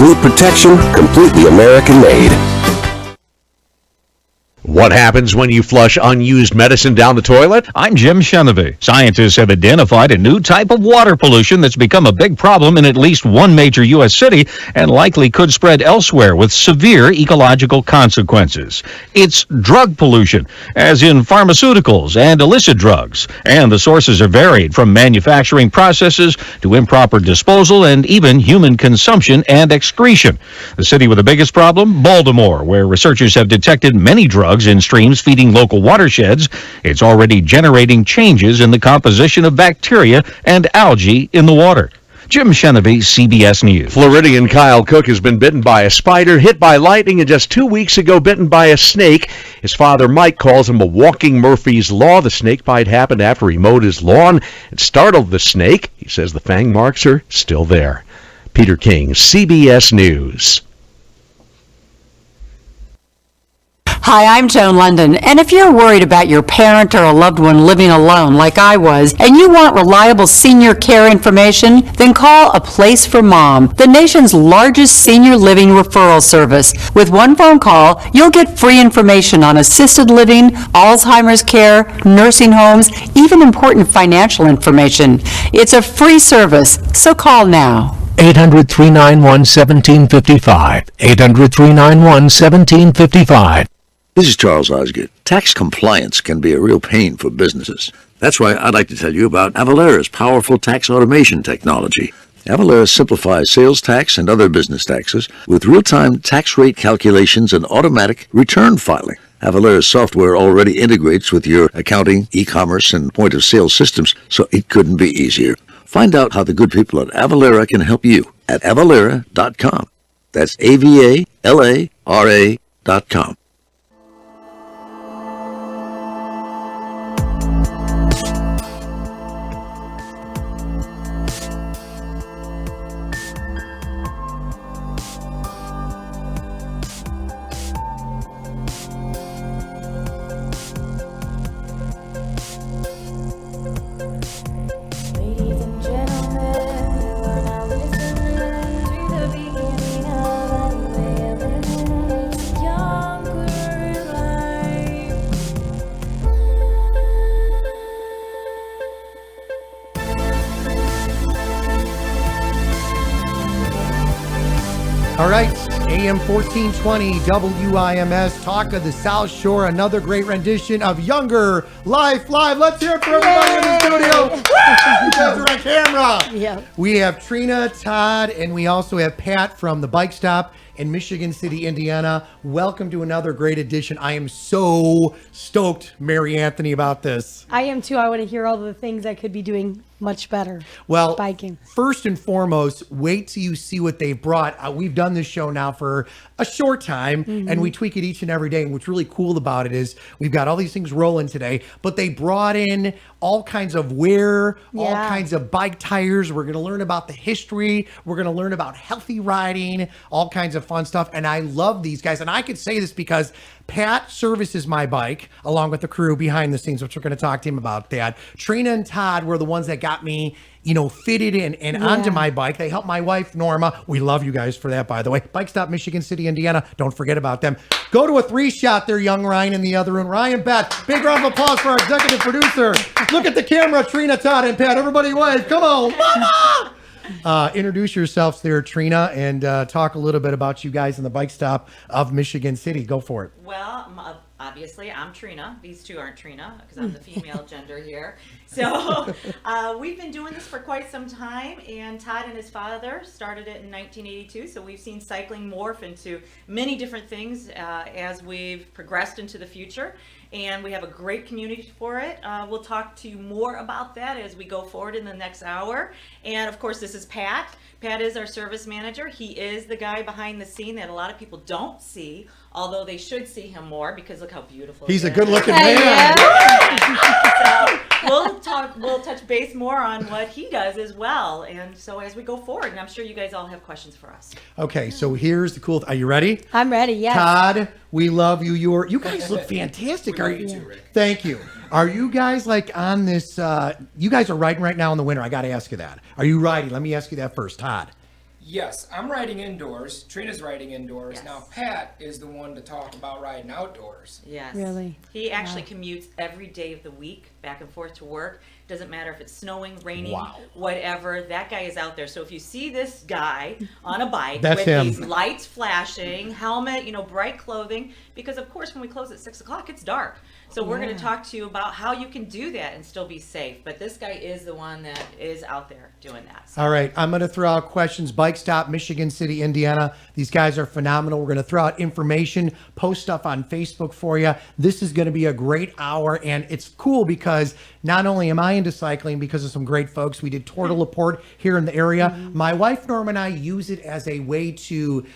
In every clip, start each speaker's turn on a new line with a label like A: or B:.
A: Complete protection, completely American made.
B: What happens when you flush unused medicine down the toilet?
C: I'm Jim Chenevey. Scientists have identified a new type of water pollution that's become a big problem in at least one major U.S. city and likely could spread elsewhere with severe ecological consequences. It's drug pollution, as in pharmaceuticals and illicit drugs. And the sources are varied from manufacturing processes to improper disposal and even human consumption and excretion. The city with the biggest problem, Baltimore, where researchers have detected many drugs in streams feeding local watersheds. It's already generating changes in the composition of bacteria and algae in the water. Jim Chenevey, CBS News.
B: Floridian Kyle Cook has been bitten by a spider, hit by lightning, and just 2 weeks ago bitten by a snake. His father, Mike, calls him a walking Murphy's Law. The snake bite happened after he mowed his lawn. It startled the snake. He says the fang marks are still there. Peter King, CBS News.
D: Hi, I'm Joan London, and if you're worried about your parent or a loved one living alone like I was, and you want reliable senior care information, then call A Place for Mom, the nation's largest senior living referral service. With one phone call, you'll get free information on assisted living, Alzheimer's care, nursing homes, even important financial information. It's a free service, so call now.
E: 800-391-1755. 800-391-1755.
F: This is Charles Osgood. Tax compliance can be a real pain for businesses. That's why I'd like to tell you about Avalara's powerful tax automation technology. Avalara simplifies sales tax and other business taxes with real-time tax rate calculations and automatic return filing. Avalara's software already integrates with your accounting, e-commerce, and point-of-sale systems, so it couldn't be easier. Find out how the good people at Avalara can help you at avalara.com. That's AVALARA.com.
G: All right, AM 1420 WIMS, Talk of the South Shore, another great rendition of Younger Life Live. Let's hear it for everybody in the studio. You guys are on camera.
H: Yeah.
G: We have Trina, Todd, and we also have Pat from the Bike Stop in Michigan City, Indiana. Welcome to another great edition. I am so stoked, Mary Anthony, about this.
H: I am too. I want to hear all the things I could be doing much better.
G: Well,
H: biking.
G: First and foremost, wait till you see what they've brought. We've done this show now for a short time, and we tweak it each and every day. And what's really cool about it is we've got all these things rolling today, but they brought in all kinds of wear, all kinds of bike tires. We're going to learn about the history. We're going to learn about healthy riding, all kinds of fun stuff. And I love these guys. And I could say this because Pat services my bike along with the crew behind the scenes, which we're going to talk to him about that. Trina and Todd were the ones that got me, fitted in and onto my bike. They helped my wife, Norma. We love you guys for that, by the way. Bike Stop, Michigan City, Indiana. Don't forget about them. Go to a 3-shot there, young Ryan in the other room. Ryan, Pat, big round of applause for our executive producer. Look at the camera, Trina, Todd, and Pat. Everybody wave. Come on, mama! Introduce yourselves there, Trina, and talk a little bit about you guys in the Bike Stop of Michigan City. Go for it.
I: Well, obviously, I'm Trina. These two aren't Trina because I'm the female gender here. So we've been doing this for quite some time, and Todd and his father started it in 1982. So we've seen cycling morph into many different things as we've progressed into the future. And we have a great community for it. We'll talk to you more about that as we go forward in the next hour. And of course, this is Pat. Pat is our service manager. He is the guy behind the scene that a lot of people don't see, although they should see him more because look how beautiful
G: he's
I: he
G: a
I: is.
G: good-looking man.
I: So we'll touch base more on what he does as well. And so as we go forward, and I'm sure you guys all have questions for us.
G: Okay, so here's the cool. Are you ready?
H: I'm ready. Yes.
G: Todd, we love you. You guys look fantastic. Are you? Too, Rick. Thank you. Are you guys like on this? You guys are riding right now in the winter. I got to ask you that. Are you riding? Let me ask you that first, Todd.
E: Yes, I'm riding indoors. Trina's riding indoors.
I: Yes.
E: Now, Pat is the one to talk about riding outdoors.
I: Yes.
H: Really?
I: He actually commutes every day of the week back and forth to work. Doesn't matter if it's snowing, raining, whatever. That guy is out there. So if you see this guy on a bike
G: That's
I: with
G: him.
I: these lights flashing, helmet, bright clothing, because of course when we close at 6 o'clock, it's dark. So we're going to talk to you about how you can do that and still be safe. But this guy is the one that is out there doing that. So.
G: All right, I'm going to throw out questions. Bike Stop, Michigan City, Indiana. These guys are phenomenal. We're going to throw out information, post stuff on Facebook for you. This is going to be a great hour, and it's cool because not only am I into cycling because of some great folks. We did Tour de La Porte here in the area. My wife, Norma, and I use it as a way to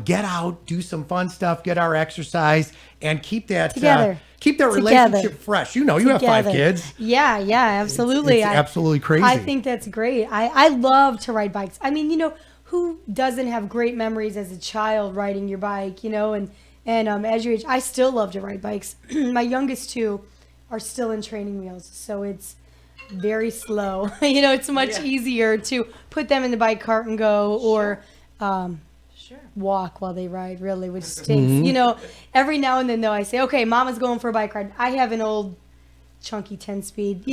G: get out, do some fun stuff, get our exercise, and keep that
H: Together.
G: Keep that
H: Together.
G: relationship fresh. You have 5 kids.
H: Yeah, absolutely.
G: It's absolutely crazy.
H: I think that's great. I love to ride bikes. I mean, who doesn't have great memories as a child riding your bike, and as you age, I still love to ride bikes. My youngest 2 are still in training wheels, so it's very slow. It's much easier to put them in the bike cart and go, or walk while they ride, really, which stinks. Every now and then, though, I say, okay, Mama's going for a bike ride. I have an old chunky 10-speed,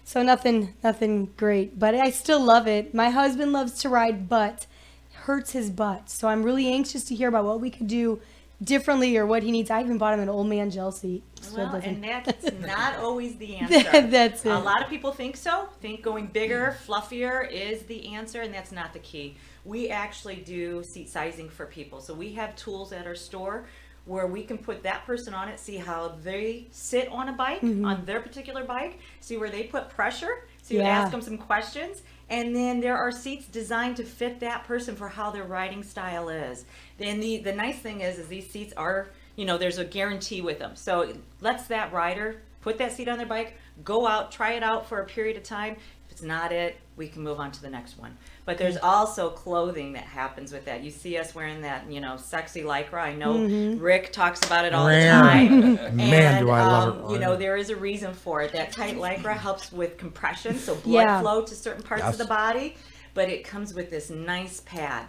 H: so nothing great, but I still love it. My husband loves to ride, but hurts his butt, so I'm really anxious to hear about what we could do differently or what he needs. I even bought him an old man gel seat.
I: Well, and that's not always the answer.
H: That's it.
I: A lot of people think so. Think going bigger, fluffier is the answer, and that's not the key. We actually do seat sizing for people. So we have tools at our store where we can put that person on it, see how they sit on a bike, on their particular bike, see where they put pressure. So you ask them some questions. And then there are seats designed to fit that person for how their riding style is. And the nice thing is these seats are, there's a guarantee with them. So it lets that rider put that seat on their bike, go out, try it out for a period of time. If it's not it, we can move on to the next one. But there's also clothing that happens with that. You see us wearing that, sexy Lycra. I know Rick talks about it all the time.
G: Man, do I love it.
I: There is a reason for it. That tight Lycra helps with compression, so blood flow to certain parts of the body. But it comes with this nice pad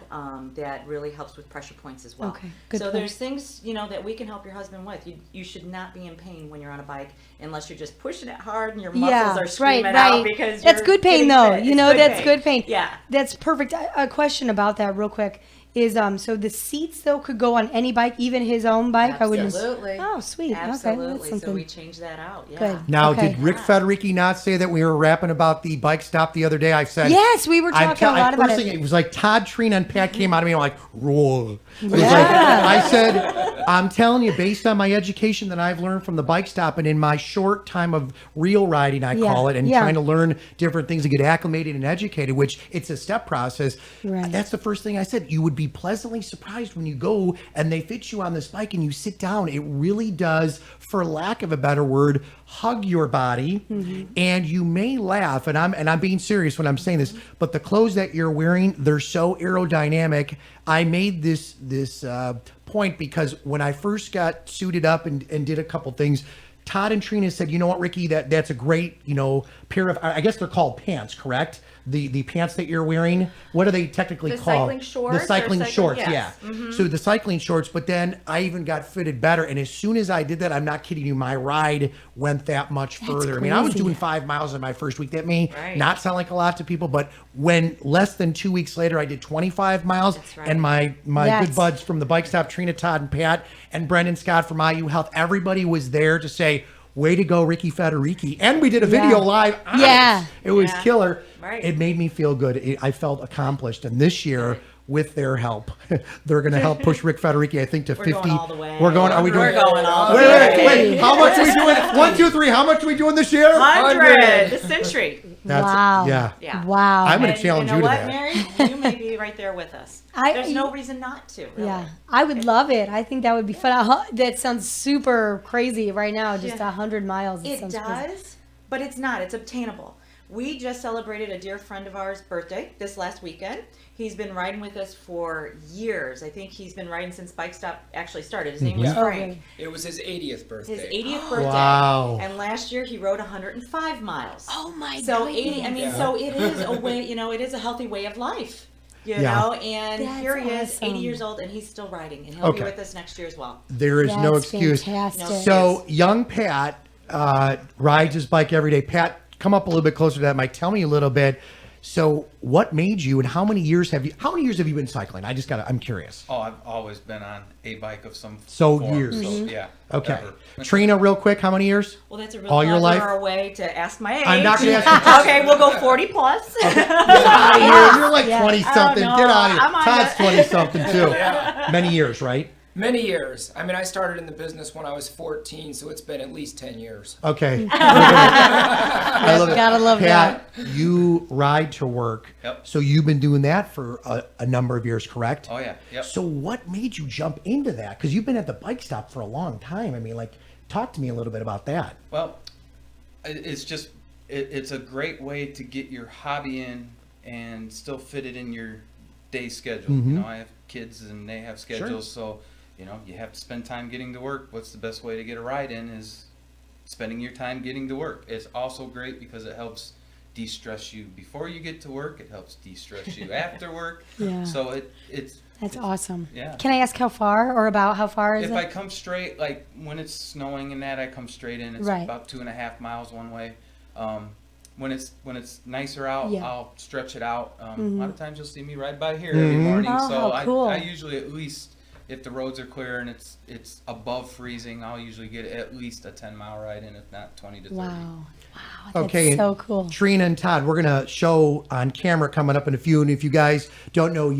I: that really helps with pressure points as well.
H: Okay, good
I: so
H: point.
I: there's things, that we can help your husband with. You should not be in pain when you're on a bike unless you're just pushing it hard and your muscles are screaming out because
H: that's
I: you're
H: good pain, though.
I: fit.
H: That's good pain.
I: Yeah.
H: That's perfect. A question about that real quick is so the seats, though, could go on any bike, even his own bike?
I: Absolutely.
H: Oh, sweet.
I: Absolutely.
H: Okay, that's something.
I: So we changed that out. Yeah.
H: Good.
G: Now,
H: Okay.
G: did Rick Federici not say that we were rapping about the bike stop the other day? I said,
H: Yes, we were talking a lot about
G: first
H: it.
G: thing, it was like Todd, Trina, and Pat came out of me. I'm like, roll. It was like, I said, I'm telling you, based on my education that I've learned from the bike stop and in my short time of real riding, I call it, and trying to learn different things and get acclimated and educated, which it's a step process.
H: Right.
G: That's the first thing I said. You would be pleasantly surprised when you go and they fit you on this bike and you sit down. It really does, for lack of a better word, hug your body, and you may laugh, and I'm being serious when I'm saying this, but the clothes that you're wearing, they're so aerodynamic. I made this point because when I first got suited up and did a couple things, Todd and Trina said, you know what, Ricky, that's a great, pair of, I guess they're called pants, correct? The pants that you're wearing, what are they technically called?
I: Cycling shorts.
G: The cycling shorts,
I: yes.
G: yeah. So the cycling shorts, but then I even got fitted better. And as soon as I did that, I'm not kidding you, my ride went that much further. I mean, I was doing 5 miles in my first week. That may not sound like a lot to people, but when less than 2 weeks later, I did 25 miles, and my good buds from the bike stop, Trina, Todd, and Pat, and Brendan Scott from IU Health, everybody was there to say, way to go, Ricky Federici. And we did a video live on it. It was killer.
I: Right.
G: It made me feel good. I felt accomplished. And this year, with their help, they're going to help push Rick Federici, I think, to 50.
I: We're going all the way.
G: We're going all the
I: way.
G: Wait. How much are we doing? 1, 2, 3. How much are we doing this year?
I: 100. The century.
H: Wow.
G: Yeah.
H: Wow.
G: I'm going to challenge you to that.
I: Mary? You may be right there with us. There's no reason not to. Really.
H: Yeah, I would love it. I think that would be fun. That sounds super crazy right now. Just 100 miles.
I: It
H: sounds
I: does,
H: crazy.
I: but it's not. It's obtainable. We just celebrated a dear friend of ours' birthday this last weekend. He's been riding with us for years. I think he's been riding since Bike Stop actually started. His name was Frank.
E: It was his 80th birthday.
I: His 80th birthday.
G: Wow.
I: And last year he rode 105 miles.
H: Oh my
I: So
H: God.
I: 80. I mean, so it is a way. It is a healthy way of life. You
G: Yeah.
I: know, and
H: That's
I: here he is, 80
H: awesome.
I: years old, and he's still riding, and he'll
G: Okay.
I: be with us next year as well.
G: There is no
H: That's
G: excuse.
H: fantastic.
I: No
G: So young Pat rides his bike every day. Pat, come up a little bit closer to that mic. Tell me a little bit. So what made you, and how many years have you been cycling? I'm curious.
J: Oh, I've always been on a bike of some
G: So
J: form.
G: years.
J: So,
H: Mm-hmm.
J: yeah.
G: Okay.
J: ever.
G: Trina, real quick, how many years?
I: Well, that's a real
G: All your life?
I: clever way to ask my age.
G: I'm not going to ask you.
I: Okay, we'll go 40 plus.
G: Get out of here. You're like
H: Yeah.
G: 20 something.
I: I don't
G: Get
I: know.
G: out of here.
I: I'm on
G: Todd's
I: the-
G: 20 something too. Many years, right?
E: Many years. I mean, I started in the business when I was 14, so it's been at least 10 years.
G: Okay. I love it.
H: Gotta love
G: Pat, you ride to work.
J: Yep.
G: So you've been doing that for a number of years, correct?
J: Oh, yeah. Yep.
G: So what made you jump into that? Because you've been at the bike stop for a long time. I mean, like, talk to me a little bit about that.
J: Well, it's just, it's a great way to get your hobby in and still fit it in your day schedule.
G: Mm-hmm.
J: You know, I have kids and they have schedules, so, you know, you have to spend time getting to work. What's the best way to get a ride in is spending your time getting to work. It's also great because it helps de-stress you before you get to work. It helps de-stress you after work.
H: Yeah.
J: So it's
H: That's awesome.
J: Yeah.
H: Can I ask how far or about how far is
J: if
H: it?
J: I come straight, like when it's snowing and that, I come straight in. It's
H: Right.
J: about 2.5 miles one way. When it's nicer out,
H: Yeah.
J: I'll stretch it out. A lot of times you'll see me ride by here every morning.
H: Oh,
J: So
H: how cool.
J: I usually at least, if the roads are clear and it's above freezing, I'll usually get at least a 10-mile ride in, if not 20 to 30.
H: Wow. That's
G: Okay,
H: so
G: and
H: cool.
G: Trina and Todd, we're gonna show on camera coming up in a few. And if you guys don't know,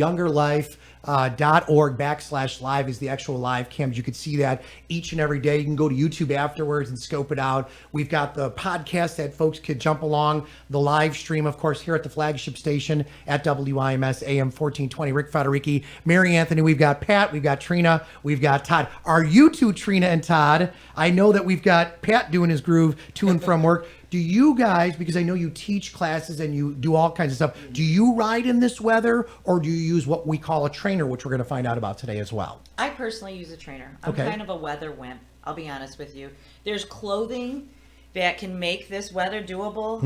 G: YoungerLife.org/live is the actual live cam. You could see that each and every day. You can go to YouTube afterwards and scope it out. We've got the podcast that folks could jump along. The live stream, of course, here at the flagship station at WIMS AM 1420. Rick Federici, Mary Anthony. We've got Pat. We've got Trina. We've got Todd. Are you two, Trina and Todd? I know that we've got Pat doing his groove to and from work. Do you guys, because I know you teach classes and you do all kinds of stuff, do you ride in this weather or do you use what we call a trainer, which we're going to find out about today as well?
I: I personally use a trainer. I'm
G: Okay.
I: kind of a weather wimp, I'll be honest with you. There's clothing that can make this weather doable.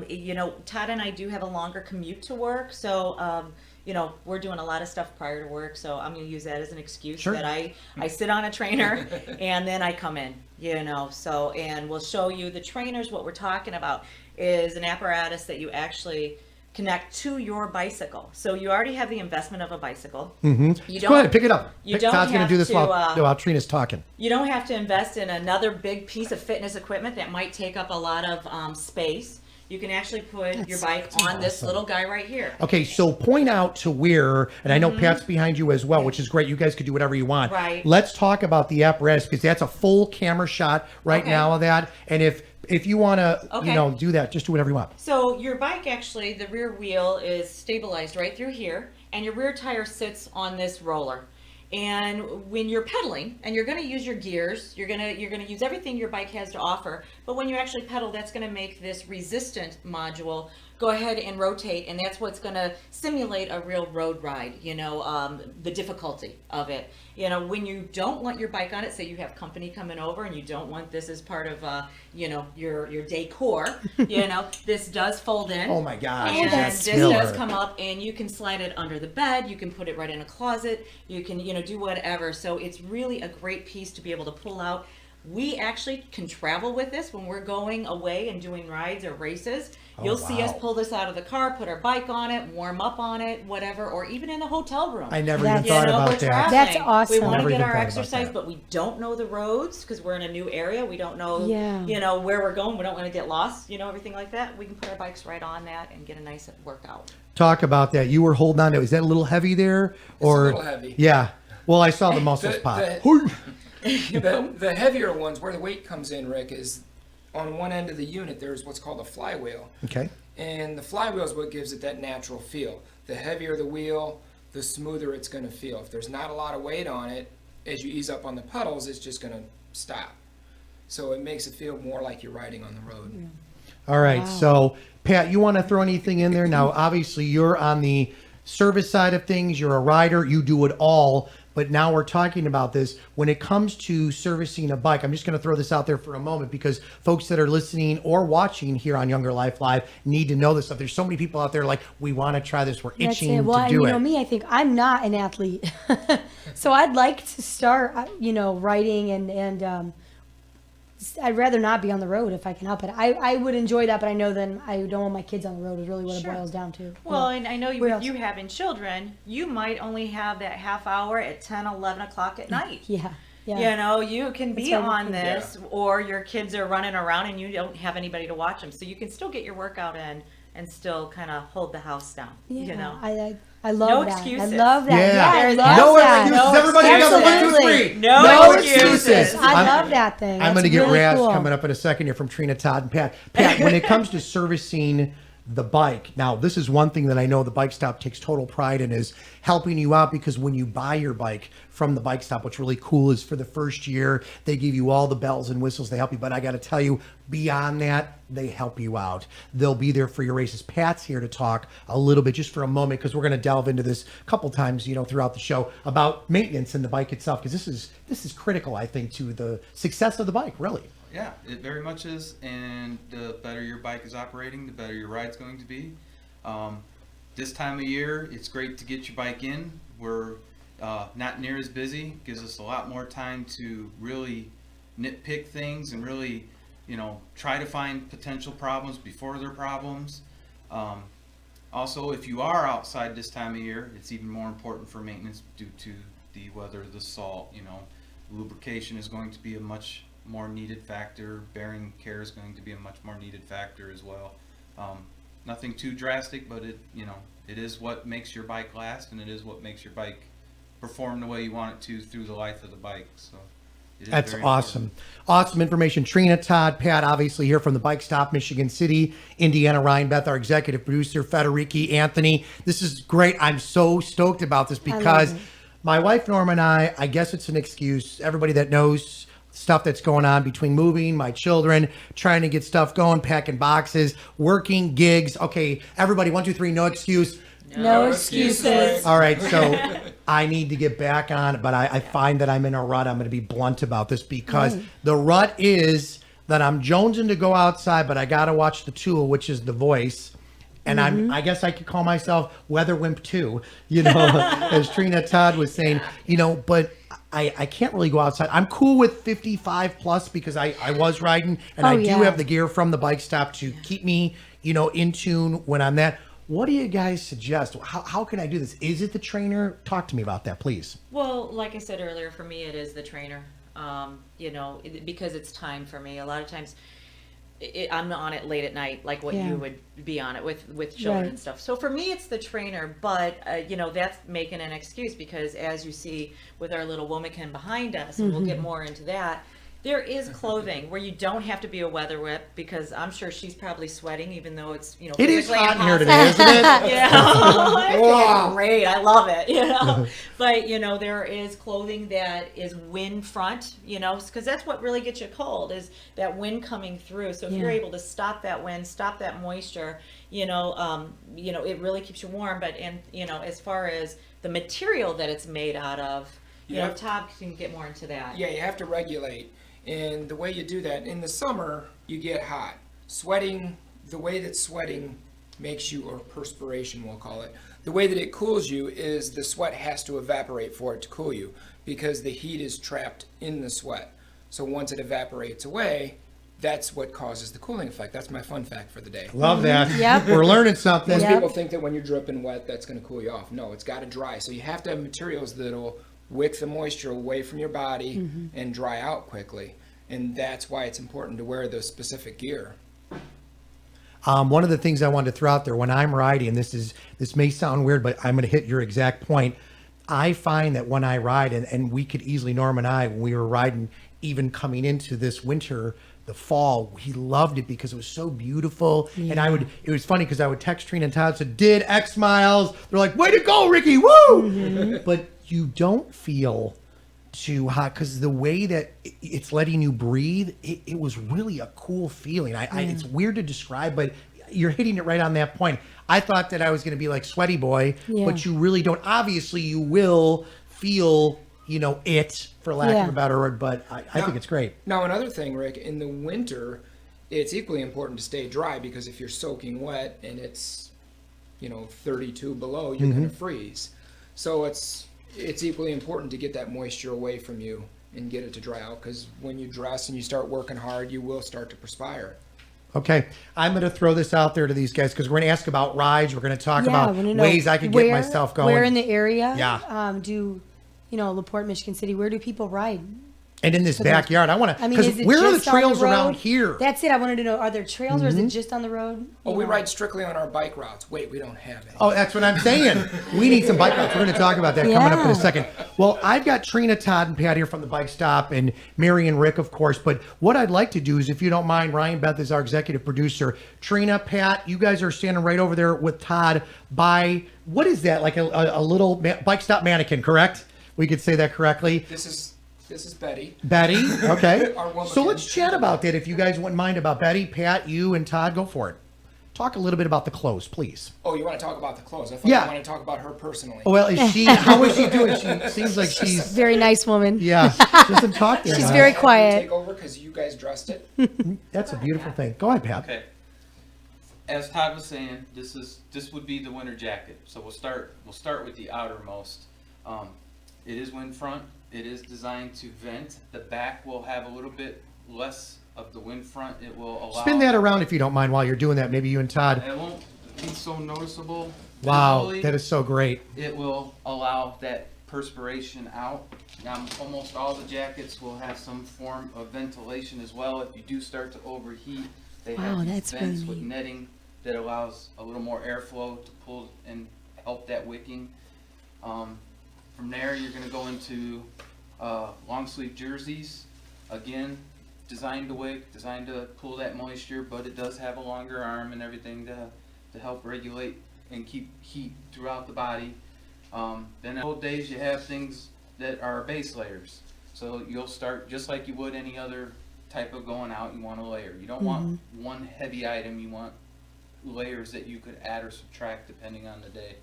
I: You know, Todd and I do have a longer commute to work, so you know, we're doing a lot of stuff prior to work, so I'm going to use that as an excuse
G: Sure.
I: that I sit on a trainer and then I come in, you know, so, and we'll show you the trainers. What we're talking about is an apparatus that you actually connect to your bicycle. So you already have the investment of a bicycle. You
G: Go ahead, pick it up.
I: You don't
G: Todd's going
I: have
G: to do this
I: to,
G: while Trina's talking.
I: You don't have to invest in another big piece of fitness equipment that might take up a lot of space. You can actually put your bike on this little guy right here.
G: Okay, so point out to where, and I know Pat's behind you as well, which is great. You guys could do whatever you want.
I: Right.
G: Let's talk about the apparatus because that's a full camera shot right
I: Okay.
G: now of that. And if you want to,
I: Okay.
G: do that, just do whatever you want.
I: So your bike actually, the rear wheel is stabilized right through here, and your rear tire sits on this roller. And when you're pedaling, and you're going to use your gears, you're going to use everything your bike has to offer. But when you actually pedal, that's going to make this resistant module go ahead and rotate, and that's what's going to simulate a real road ride. You know, the difficulty of it. You know, when you don't want your bike on it, say you have company coming over, and you don't want this as part of, you know, your decor. You know, this does fold in.
G: Oh my gosh,
I: And
G: that's
I: this
G: killer.
I: does come up, and you can slide it under the bed. You can put it right in a closet. You can, you know, do whatever. So it's really a great piece to be able to pull out. We actually can travel with this when we're going away and doing rides or races. You'll see us
G: wow.
I: pull this out of the car, put our bike on it, warm up on it, whatever, or even in the hotel room.
G: I never
H: That's-
G: even thought
I: You know,
G: about
I: we're
G: that.
I: traveling.
H: That's awesome.
I: We want
G: Never
I: to get
G: even
I: our
G: thought about
I: exercise,
G: that.
I: but we don't know the roads because we're in a new area. We don't know,
H: Yeah.
I: you know, where we're going. We don't want to get lost, you know, everything like that. We can put our bikes right on that and get a nice workout.
G: Talk about that. You were holding on to it. Is that a little heavy there? Or
E: little heavy.
G: Yeah. Well, I saw the muscles pop.
E: The heavier ones, where the weight comes in, Rick, is on one end of the unit. There's what's called a flywheel,
G: Okay.
E: and the flywheel is what gives it that natural feel. The heavier the wheel, the smoother it's going to feel. If there's not a lot of weight on it, as you ease up on the pedals, it's just going to stop. So it makes it feel more like you're riding on the road.
G: All right. So, Pat, you want to throw anything in there? Now, obviously, you're on the service side of things. You're a rider. You do it all. but now we're talking about this. When it comes to servicing a bike, I'm just going to throw this out there for a moment because folks that are listening or watching here on Younger Life Live need to know this stuff. There's so many people out there like, we want to try this. We're itching to
H: Well,
G: do
H: you
G: it.
H: know me, I think I'm not an athlete. So I'd like to start, writing and I'd rather not be on the road if I can help it. I would enjoy that, but I know then I don't want my kids on the road is really what
I: Sure.
H: it boils down to.
I: Well, and I know
H: Where else?
I: you having children, you might only have that half hour at 10, 11 o'clock at night.
H: Yeah.
I: You know, you can be
H: That's right.
I: on this, or your kids are running around and you don't have anybody to watch them. So you can still get your workout in and still kind of hold the house down.
H: Yeah,
I: You know,
H: I love
I: No
H: that.
I: excuses.
H: I love that.
G: Yeah.
H: Yeah, I
I: There's
H: love
G: No
H: that.
G: excuses.
I: No
G: Everybody got the
H: excuses.
G: one, two, three.
I: No excuses.
H: I love that thing.
G: I'm
H: That's
G: going to get
H: really
G: Raz
H: cool.
G: coming up in a second here from Trina, Todd, and Pat. Pat, when it comes to servicing the bike, now this is one thing that I know the Bike Stop takes total pride in is helping you out, because when you buy your bike from the Bike Stop, what's really cool is for the first year, they give you all the bells and whistles. They help you. But I got to tell you, beyond that, they help you out. They'll be there for your races. Pat's here to talk a little bit just for a moment, because we're going to delve into this a couple times, throughout the show about maintenance in the bike itself, because this is critical, I think, to the success of the bike, really.
J: Yeah, it very much is, and the better your bike is operating, the better your ride's going to be. This time of year, it's great to get your bike in. We're not near as busy, gives us a lot more time to really nitpick things and really, try to find potential problems before they're problems. Also, if you are outside this time of year, it's even more important for maintenance due to the weather, the salt. Lubrication is going to be a much more needed factor. Bearing care is going to be a much more needed factor as well. Nothing too drastic, but it is what makes your bike last, and it is what makes your bike perform the way you want it to through the life of the bike. So it is
G: That's
J: very
G: awesome.
J: important.
G: Awesome information. Trina, Todd, Pat, obviously here from the Bike Stop, Michigan City, Indiana. Ryan, Beth, our executive producer, Federici, Anthony. This is great. I'm so stoked about this because my wife Norma and I guess it's an excuse. Everybody that knows stuff that's going on between moving, my children, trying to get stuff going, packing boxes, working, gigs. Okay, everybody, 1, 2, 3, no excuse.
H: No excuses.
G: All right, so I need to get back on it, but I find that I'm in a rut. I'm going to be blunt about this because the rut is that I'm jonesing to go outside, but I got to watch the tool, which is The Voice. And I guess I could call myself Weather Wimp too, as Trina Todd was saying, but I can't really go outside. I'm cool with 55 plus because I was riding and I do have the gear from the Bike Stop to keep me, in tune when I'm that. What do you guys suggest? How can I do this? Is it the trainer? Talk to me about that, please.
I: well, like I said earlier, for me, it is the trainer. Because it's time for me. A lot of times, I'm on it late at night, like what you would be on it with children and stuff. So for me, it's the trainer, but that's making an excuse because as you see with our little womankin behind us, and we'll get more into that, there is clothing where you don't have to be a weather whip because I'm sure she's probably sweating, even though it's
G: It is
I: physically
G: hot in here
I: impossible.
G: today, isn't it?
I: It's great. I love it. But there is clothing that is wind front, because that's what really gets you cold is that wind coming through. So if you're able to stop that wind, stop that moisture, it really keeps you warm. But as far as the material that it's made out of, Todd can get more into that.
E: Yeah, you have to regulate. And the way you do that, in the summer, you get hot. Sweating, the way that sweating makes you, or perspiration we'll call it, the way that it cools you is the sweat has to evaporate for it to cool you because the heat is trapped in the sweat. So once it evaporates away, that's what causes the cooling effect. That's my fun fact for the day.
G: Love that.
H: Yep.
G: We're learning something.
E: Most people think that when you're dripping wet, that's going to cool you off. No, it's got to dry. So you have to have materials that'll wick the moisture away from your body and dry out quickly. And that's why it's important to wear the specific gear.
G: One of the things I wanted to throw out there when I'm riding, this may sound weird, but I'm going to hit your exact point. I find that when I ride, and we could easily, Norm and I, when we were riding, even coming into this winter, the fall, he loved it because it was so beautiful. And it was funny because I would text Trina and Todd, said, did X miles. They're like, way to go, Ricky, woo! But you don't feel too hot because the way that it's letting you breathe, it was really a cool feeling. It's weird to describe, but you're hitting it right on that point. I thought that I was going to be like sweaty boy, but you really don't. Obviously, you will feel it, for lack of a better word, but I think it's great.
E: Now, another thing, Rick, in the winter, it's equally important to stay dry, because if you're soaking wet and it's, 32 below, you're going to freeze. So it's equally important to get that moisture away from you and get it to dry out, because when you dress and you start working hard, you will start to perspire.
G: Okay, I'm going to throw this out there to these guys, because we're going to ask about rides. We're going to talk about ways I can get myself going.
H: Where in the area?
G: Yeah.
H: LaPorte, Michigan City, where do people ride?
G: And in this backyard, I want to, because where are the trails around here?
H: That's it. I wanted to know, are there trails or is it just on the road?
E: Oh, we ride strictly on our bike routes. Wait, we don't have any.
G: Oh, that's what I'm saying. We need some bike routes. We're going to talk about that coming up in a second. Well, I've got Trina, Todd, and Pat here from the Bike Stop, and Mary and Rick, of course. But what I'd like to do is, if you don't mind, Ryan Beth is our executive producer. Trina, Pat, you guys are standing right over there with Todd by, what is that, like a little Bike Stop mannequin, correct? We could say that correctly.
E: This is Betty.
G: Betty, okay.
E: Our woman.
G: So let's chat about that, if you guys wouldn't mind, about Betty, Pat, you, and Todd. Go for it. Talk a little bit about the clothes, please.
E: Oh, you want to talk about the clothes? I thought you wanted to talk about her personally.
G: Well, how is she doing? She seems like she's...
H: Very nice woman.
G: Yeah, she doesn't talk to
H: She's very quiet.
E: Take over because you guys dressed it.
G: That's a beautiful thing. Go ahead, Pat.
J: Okay. As Todd was saying, this would be the winter jacket. So we'll start with the outermost. It is wind front. It is designed to vent. The back will have a little bit less of the wind front. It will allow...
G: Spin that around if you don't mind while you're doing that. Maybe you and Todd.
J: It won't be so noticeable.
G: Wow,
J: visually.
G: that is so great.
J: It will allow that perspiration out. Now, almost all the jackets will have some form of ventilation as well. If you do start to overheat, they have these vents with netting that allows a little more airflow to pull and help that wicking. From there, you're going to go into long sleeve jerseys. Again, designed to wick, designed to pull that moisture, but it does have a longer arm and everything to help regulate and keep heat throughout the body. Then in old days, you have things that are base layers. So you'll start just like you would any other type of going out. You want a layer. You don't want one heavy item. You want layers that you could add or subtract depending on the day.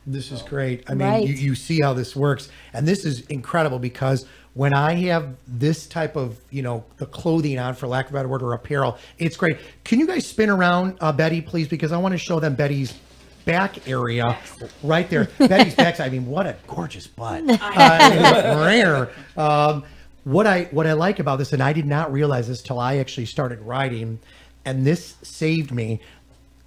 G: This is great. I mean, you see how this works. And this is incredible, because when I have this type of, the clothing on, for lack of a better word, or apparel, it's great. Can you guys spin around, Betty, please? Because I want to show them Betty's back area right there. Betty's back. I mean, what a gorgeous butt. Rare. What I like about this, and I did not realize this till I actually started riding, and this saved me.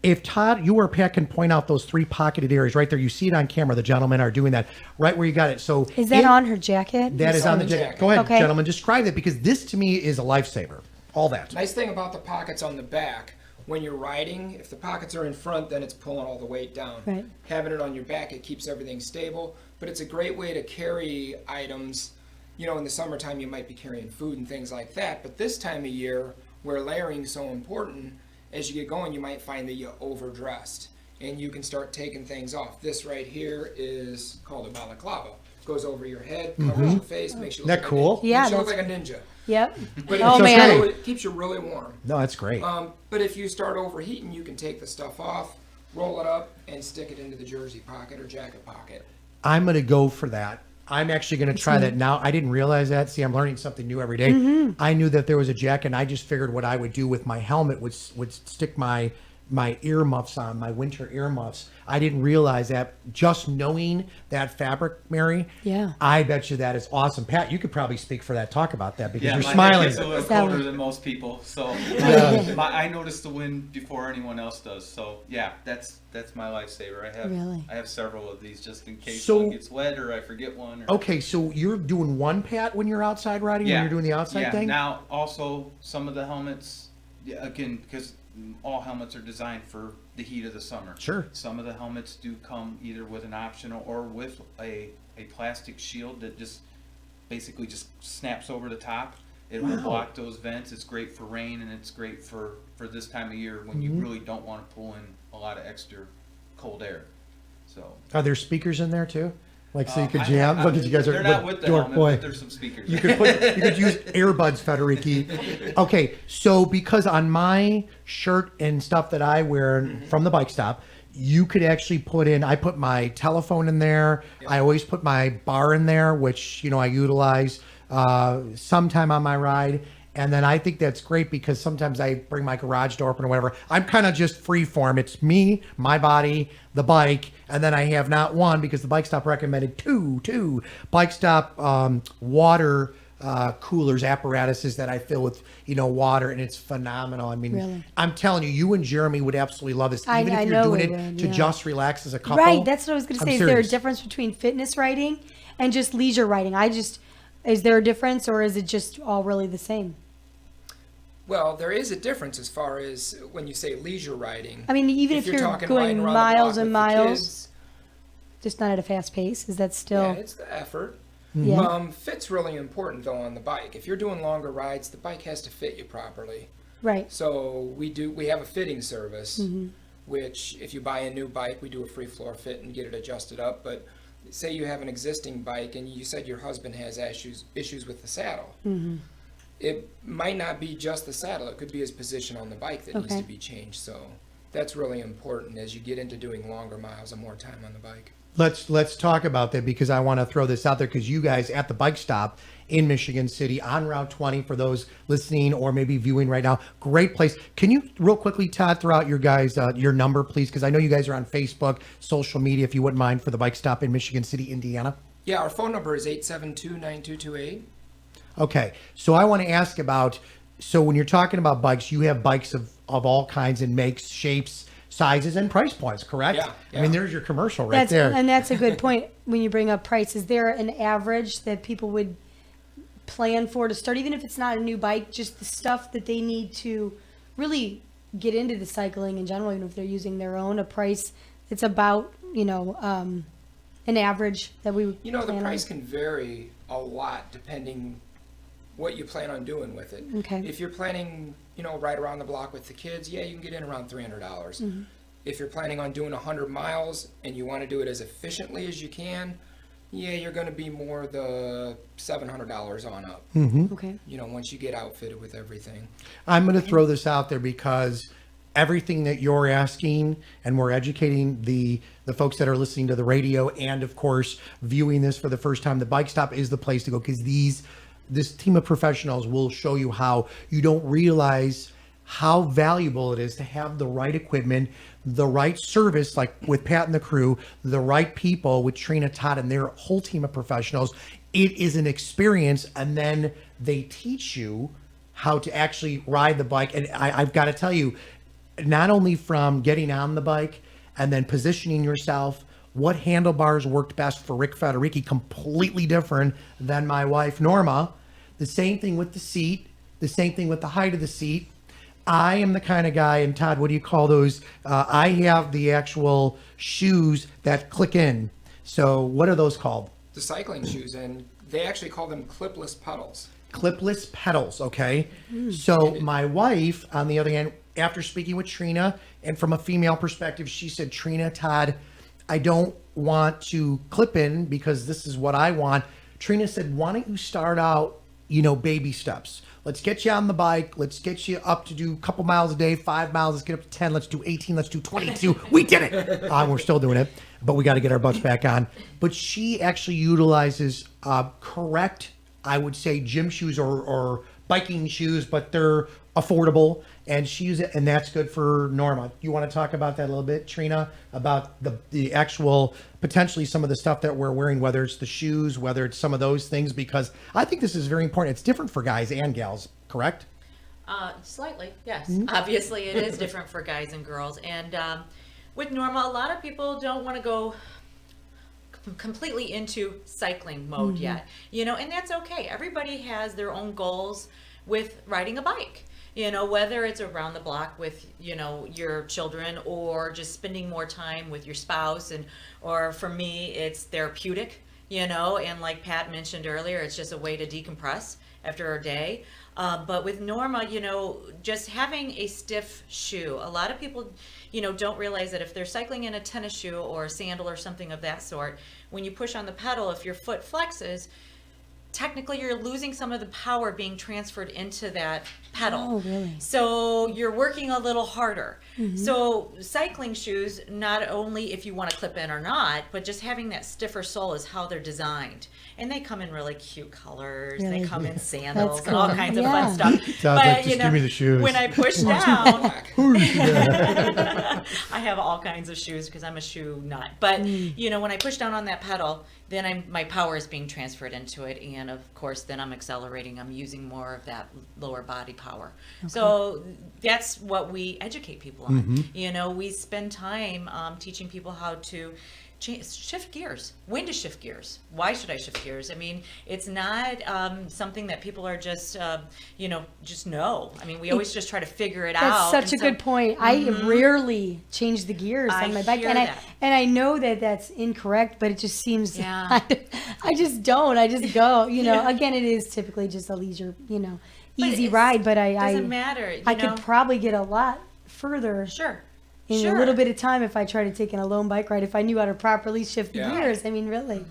G: If Todd, you or Pat can point out those 3 pocketed areas right there, you see it on camera. The gentlemen are doing that right where you got it. So
H: is that on her jacket?
G: That is on the jacket. Go ahead, gentlemen, describe that, because this to me is a lifesaver. All that.
E: Nice thing about the pockets on the back, when you're riding, if the pockets are in front, then it's pulling all the weight down.
H: Right.
E: Having it on your back, it keeps everything stable. But it's a great way to carry items. In the summertime, you might be carrying food and things like that. But this time of year, where layering is so important, as you get going, you might find that you overdressed, and you can start taking things off. This right here is called a balaclava. Goes over your head, covers your face, makes you look
G: cool?
E: Makes you look like a ninja.
H: Yep.
E: But it keeps you really warm.
G: No, that's great.
E: But if you start overheating, you can take the stuff off, roll it up, and stick it into the jersey pocket or jacket pocket.
G: I'm going to go for that. I'm actually going to try that now. I didn't realize that. See, I'm learning something new every day. I knew that there was a jacket, and I just figured what I would do with my helmet would stick my earmuffs on, my winter earmuffs. I didn't realize that. Just knowing that fabric, Mary, I bet you that is awesome. Pat, you could probably speak for that. Talk about that, because you're smiling.
J: It's a little colder than most people, so I notice the wind before anyone else does. So yeah, that's my lifesaver. I have several of these just in case one gets wet or I forget one.
G: Okay, so you're doing one, Pat, when you're outside riding, when you're doing the outside thing?
J: Now also some of the helmets, again, because all helmets are designed for the heat of the summer.
G: Sure.
J: Some of the helmets do come either with an optional or with a plastic shield that just basically just snaps over the top. It will block those vents. It's great for rain, and it's great for this time of year when you really don't want to pull in a lot of extra cold air. So
G: are there speakers in there too? Like, so you could jam. Look at you guys are.
J: They're not with the helmet, but there's some speakers.
G: You could use earbuds, Federici. Okay, so because on my shirt and stuff that I wear from the Bike Stop, you could actually I put my telephone in there. I always put my bar in there, which, I utilize sometime on my ride. And then I think that's great because sometimes I bring my garage door open or whatever. I'm kind of just free form. It's me, my body, the bike, and then I have not one because the Bike Stop recommended two Bike Stop water coolers, apparatuses that I fill with, water, and it's phenomenal. I mean,
H: Really?
G: I'm telling you, you and Jeremy would absolutely love this,
H: I
G: even if you're
H: know
G: doing
H: we
G: it
H: would,
G: to
H: yeah.
G: just relax as a couple.
H: Right, that's what I was going to
G: I'm
H: say. Is there a
G: serious.
H: difference between fitness riding and just leisure riding? Is there a difference, or is it just all really the same?
E: Well, there is a difference as far as when you say leisure riding.
H: I mean, even if you're
E: talking
H: going
E: riding around the
H: miles
E: block
H: and
E: with the
H: miles,
E: kids,
H: just not at a fast pace, is that
E: yeah,
H: still?
E: it's the effort.
H: Yeah.
E: Fit's really important though on the bike. If you're doing longer rides, the bike has to fit you properly.
H: Right.
E: So we have a fitting service, which if you buy a new bike, we do a free floor fit and get it adjusted up. But say you have an existing bike and you said your husband has issues with the saddle. It might not be just the saddle. It could be his position on the bike that needs
H: Okay.
E: to be changed. So that's really important as you get into doing longer miles and more time on the bike.
G: Let's talk about that because I want to throw this out there because you guys at the Bike Stop in Michigan City on Route 20 for those listening or maybe viewing right now, great place. Can you real quickly, Todd, throw out your guys your number, please? Because I know you guys are on Facebook, social media, if you wouldn't mind, for the Bike Stop in Michigan City, Indiana.
E: Yeah, our phone number is 872-9228.
G: Okay, so I want to ask about, so when you're talking about bikes, you have bikes of all kinds and makes, shapes, sizes, and price points, correct?
E: Yeah.
G: I mean, there's your commercial right there.
H: And that's a good point when you bring up price. Is there an average that people would plan for to start, even if it's not a new bike, just the stuff that they need to really get into the cycling in general, even if they're using their own, a price that's about, an average that we would
E: The
H: plan
E: price
H: on?
E: can vary a lot depending what you plan on doing with it.
H: Okay.
E: If you're planning, right around the block with the kids, yeah, you can get in around $300. If you're planning on doing 100 miles and you want to do it as efficiently as you can, yeah, you're going to be more the $700 on up.
H: Okay.
E: Once you get outfitted with everything.
G: I'm going to throw this out there because everything that you're asking, and we're educating the folks that are listening to the radio and, of course, viewing this for the first time, the Bike Stop is the place to go because this team of professionals will show you how you don't realize how valuable it is to have the right equipment, the right service, like with Pat and the crew, the right people with Trina, Todd, and their whole team of professionals. It is an experience, and then they teach you how to actually ride the bike. And I've got to tell you, not only from getting on the bike and then positioning yourself, what handlebars worked best for Rick Federici, completely different than my wife, Norma. The same thing with the seat, the same thing with the height of the seat. I am the kind of guy, and Todd, what do you call those? I have the actual shoes that click in. So what are those called?
E: The cycling shoes, and they actually call them clipless pedals.
G: Clipless pedals, okay? So my wife, on the other hand, after speaking with Trina, and from a female perspective, she said, Trina, Todd, I don't want to clip in because this is what I want. Trina said, why don't you start out, baby steps. Let's get you on the bike. Let's get you up to do a couple miles a day, 5 miles. Let's get up to 10. Let's do 18. Let's do 22. We did it. We're still doing it, but we got to get our butts back on. But she actually utilizes correct, I would say, gym shoes or biking shoes, but they're affordable, and she uses it, and that's good for Norma. You want to talk about that a little bit, Trina, about the actual, potentially some of the stuff that we're wearing, whether it's the shoes, whether it's some of those things, because I think this is very important. It's different for guys and gals, correct?
I: Slightly, yes. Obviously, it is different for guys and girls. And with Norma, a lot of people don't want to go completely into cycling mode yet, and that's okay. Everybody has their own goals with riding a bike. Whether it's around the block with, your children or just spending more time with your spouse, or for me, it's therapeutic, and like Pat mentioned earlier, it's just a way to decompress after a day. But with Norma, just having a stiff shoe, a lot of people, don't realize that if they're cycling in a tennis shoe or a sandal or something of that sort, when you push on the pedal, if your foot flexes, technically you're losing some of the power being transferred into that pedal.
H: Oh, really?
I: So you're working a little harder.
H: Mm-hmm.
I: So cycling shoes, not only if you want to clip in or not, but just having that stiffer sole is how they're designed. And they come in really cute colors.
H: Really?
I: They come in sandals
H: That's
I: and all
H: cool.
I: kinds of
H: Yeah.
I: fun stuff.
G: Sounds like, just give me the shoes.
I: When I push down, I have all kinds of shoes because I'm a shoe nut. But when I push down on that pedal, then my power is being transferred into it, and of course, then I'm accelerating. I'm using more of that lower body power. So that's what we educate people on. We spend time teaching people how to shift gears, when to shift gears, why should I shift gears. I mean, it's not something that people are just just know. I mean, we always just try to figure it out.
H: That's such a good point. I rarely change the gears on my bike,
I: hear
H: and
I: that.
H: I know that that's incorrect, but it just seems
I: Yeah.
H: I just don't. I just go. Again, it is typically just a leisure, easy
I: it's-
H: ride, but
I: It doesn't matter.
H: I could probably get a lot further
I: Sure.
H: in a little bit of time if I try to take an alone bike ride. If I knew how to properly shift the
E: Yeah.
H: gears, I mean, really.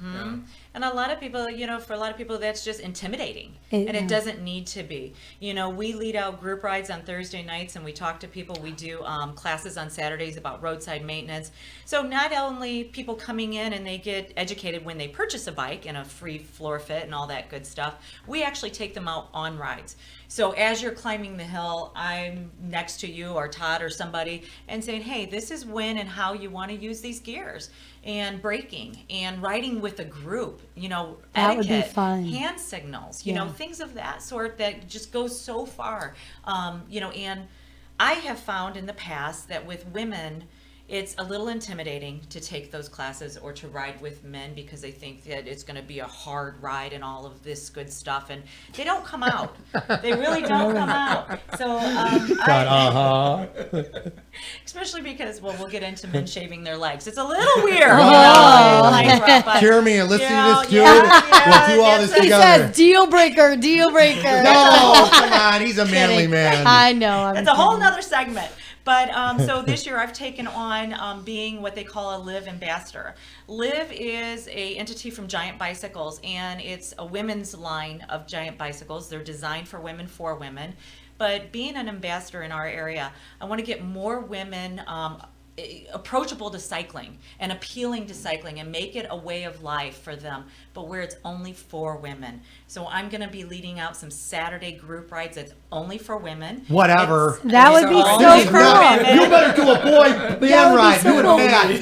I: And a lot of people, for a lot of people, that's just intimidating. And
H: Yeah.
I: it doesn't need to be. We lead out group rides on Thursday nights and we talk to people. We do classes on Saturdays about roadside maintenance. So not only people coming in and they get educated when they purchase a bike and a free floor fit and all that good stuff, we actually take them out on rides. So as you're climbing the hill, I'm next to you or Todd or somebody and saying, hey, this is when and how you want to use these gears, and braking and riding with a group,
H: That would be
I: etiquette,
H: fun.
I: hand signals,
H: Yeah.
I: things of that sort that just go so far. And I have found in the past that with women, it's a little intimidating to take those classes or to ride with men because they think that it's going to be a hard ride and all of this good stuff, and they don't come out. They really don't come out. So especially because we'll get into men shaving their legs. It's a little weird.
G: Jeremy, let's see this dude. We'll do all this
H: He
G: together.
H: says, deal breaker, deal breaker.
G: No, come on. He's a manly
H: Kidding.
G: man.
H: I know.
I: It's a whole nother segment. But so this year I've taken on being what they call a Live ambassador. Live is a entity from Giant Bicycles, and it's a women's line of Giant Bicycles. They're designed for women. But being an ambassador in our area, I want to get more women approachable to cycling and appealing to cycling and make it a way of life for them, but where it's only for women. So I'm going to be leading out some Saturday group rides that's only for women.
G: Whatever.
H: That would be
I: Only
H: so
I: for
H: cool.
I: women.
G: You better do a boy
H: That
G: band
H: would be
G: ride.
H: so
G: You and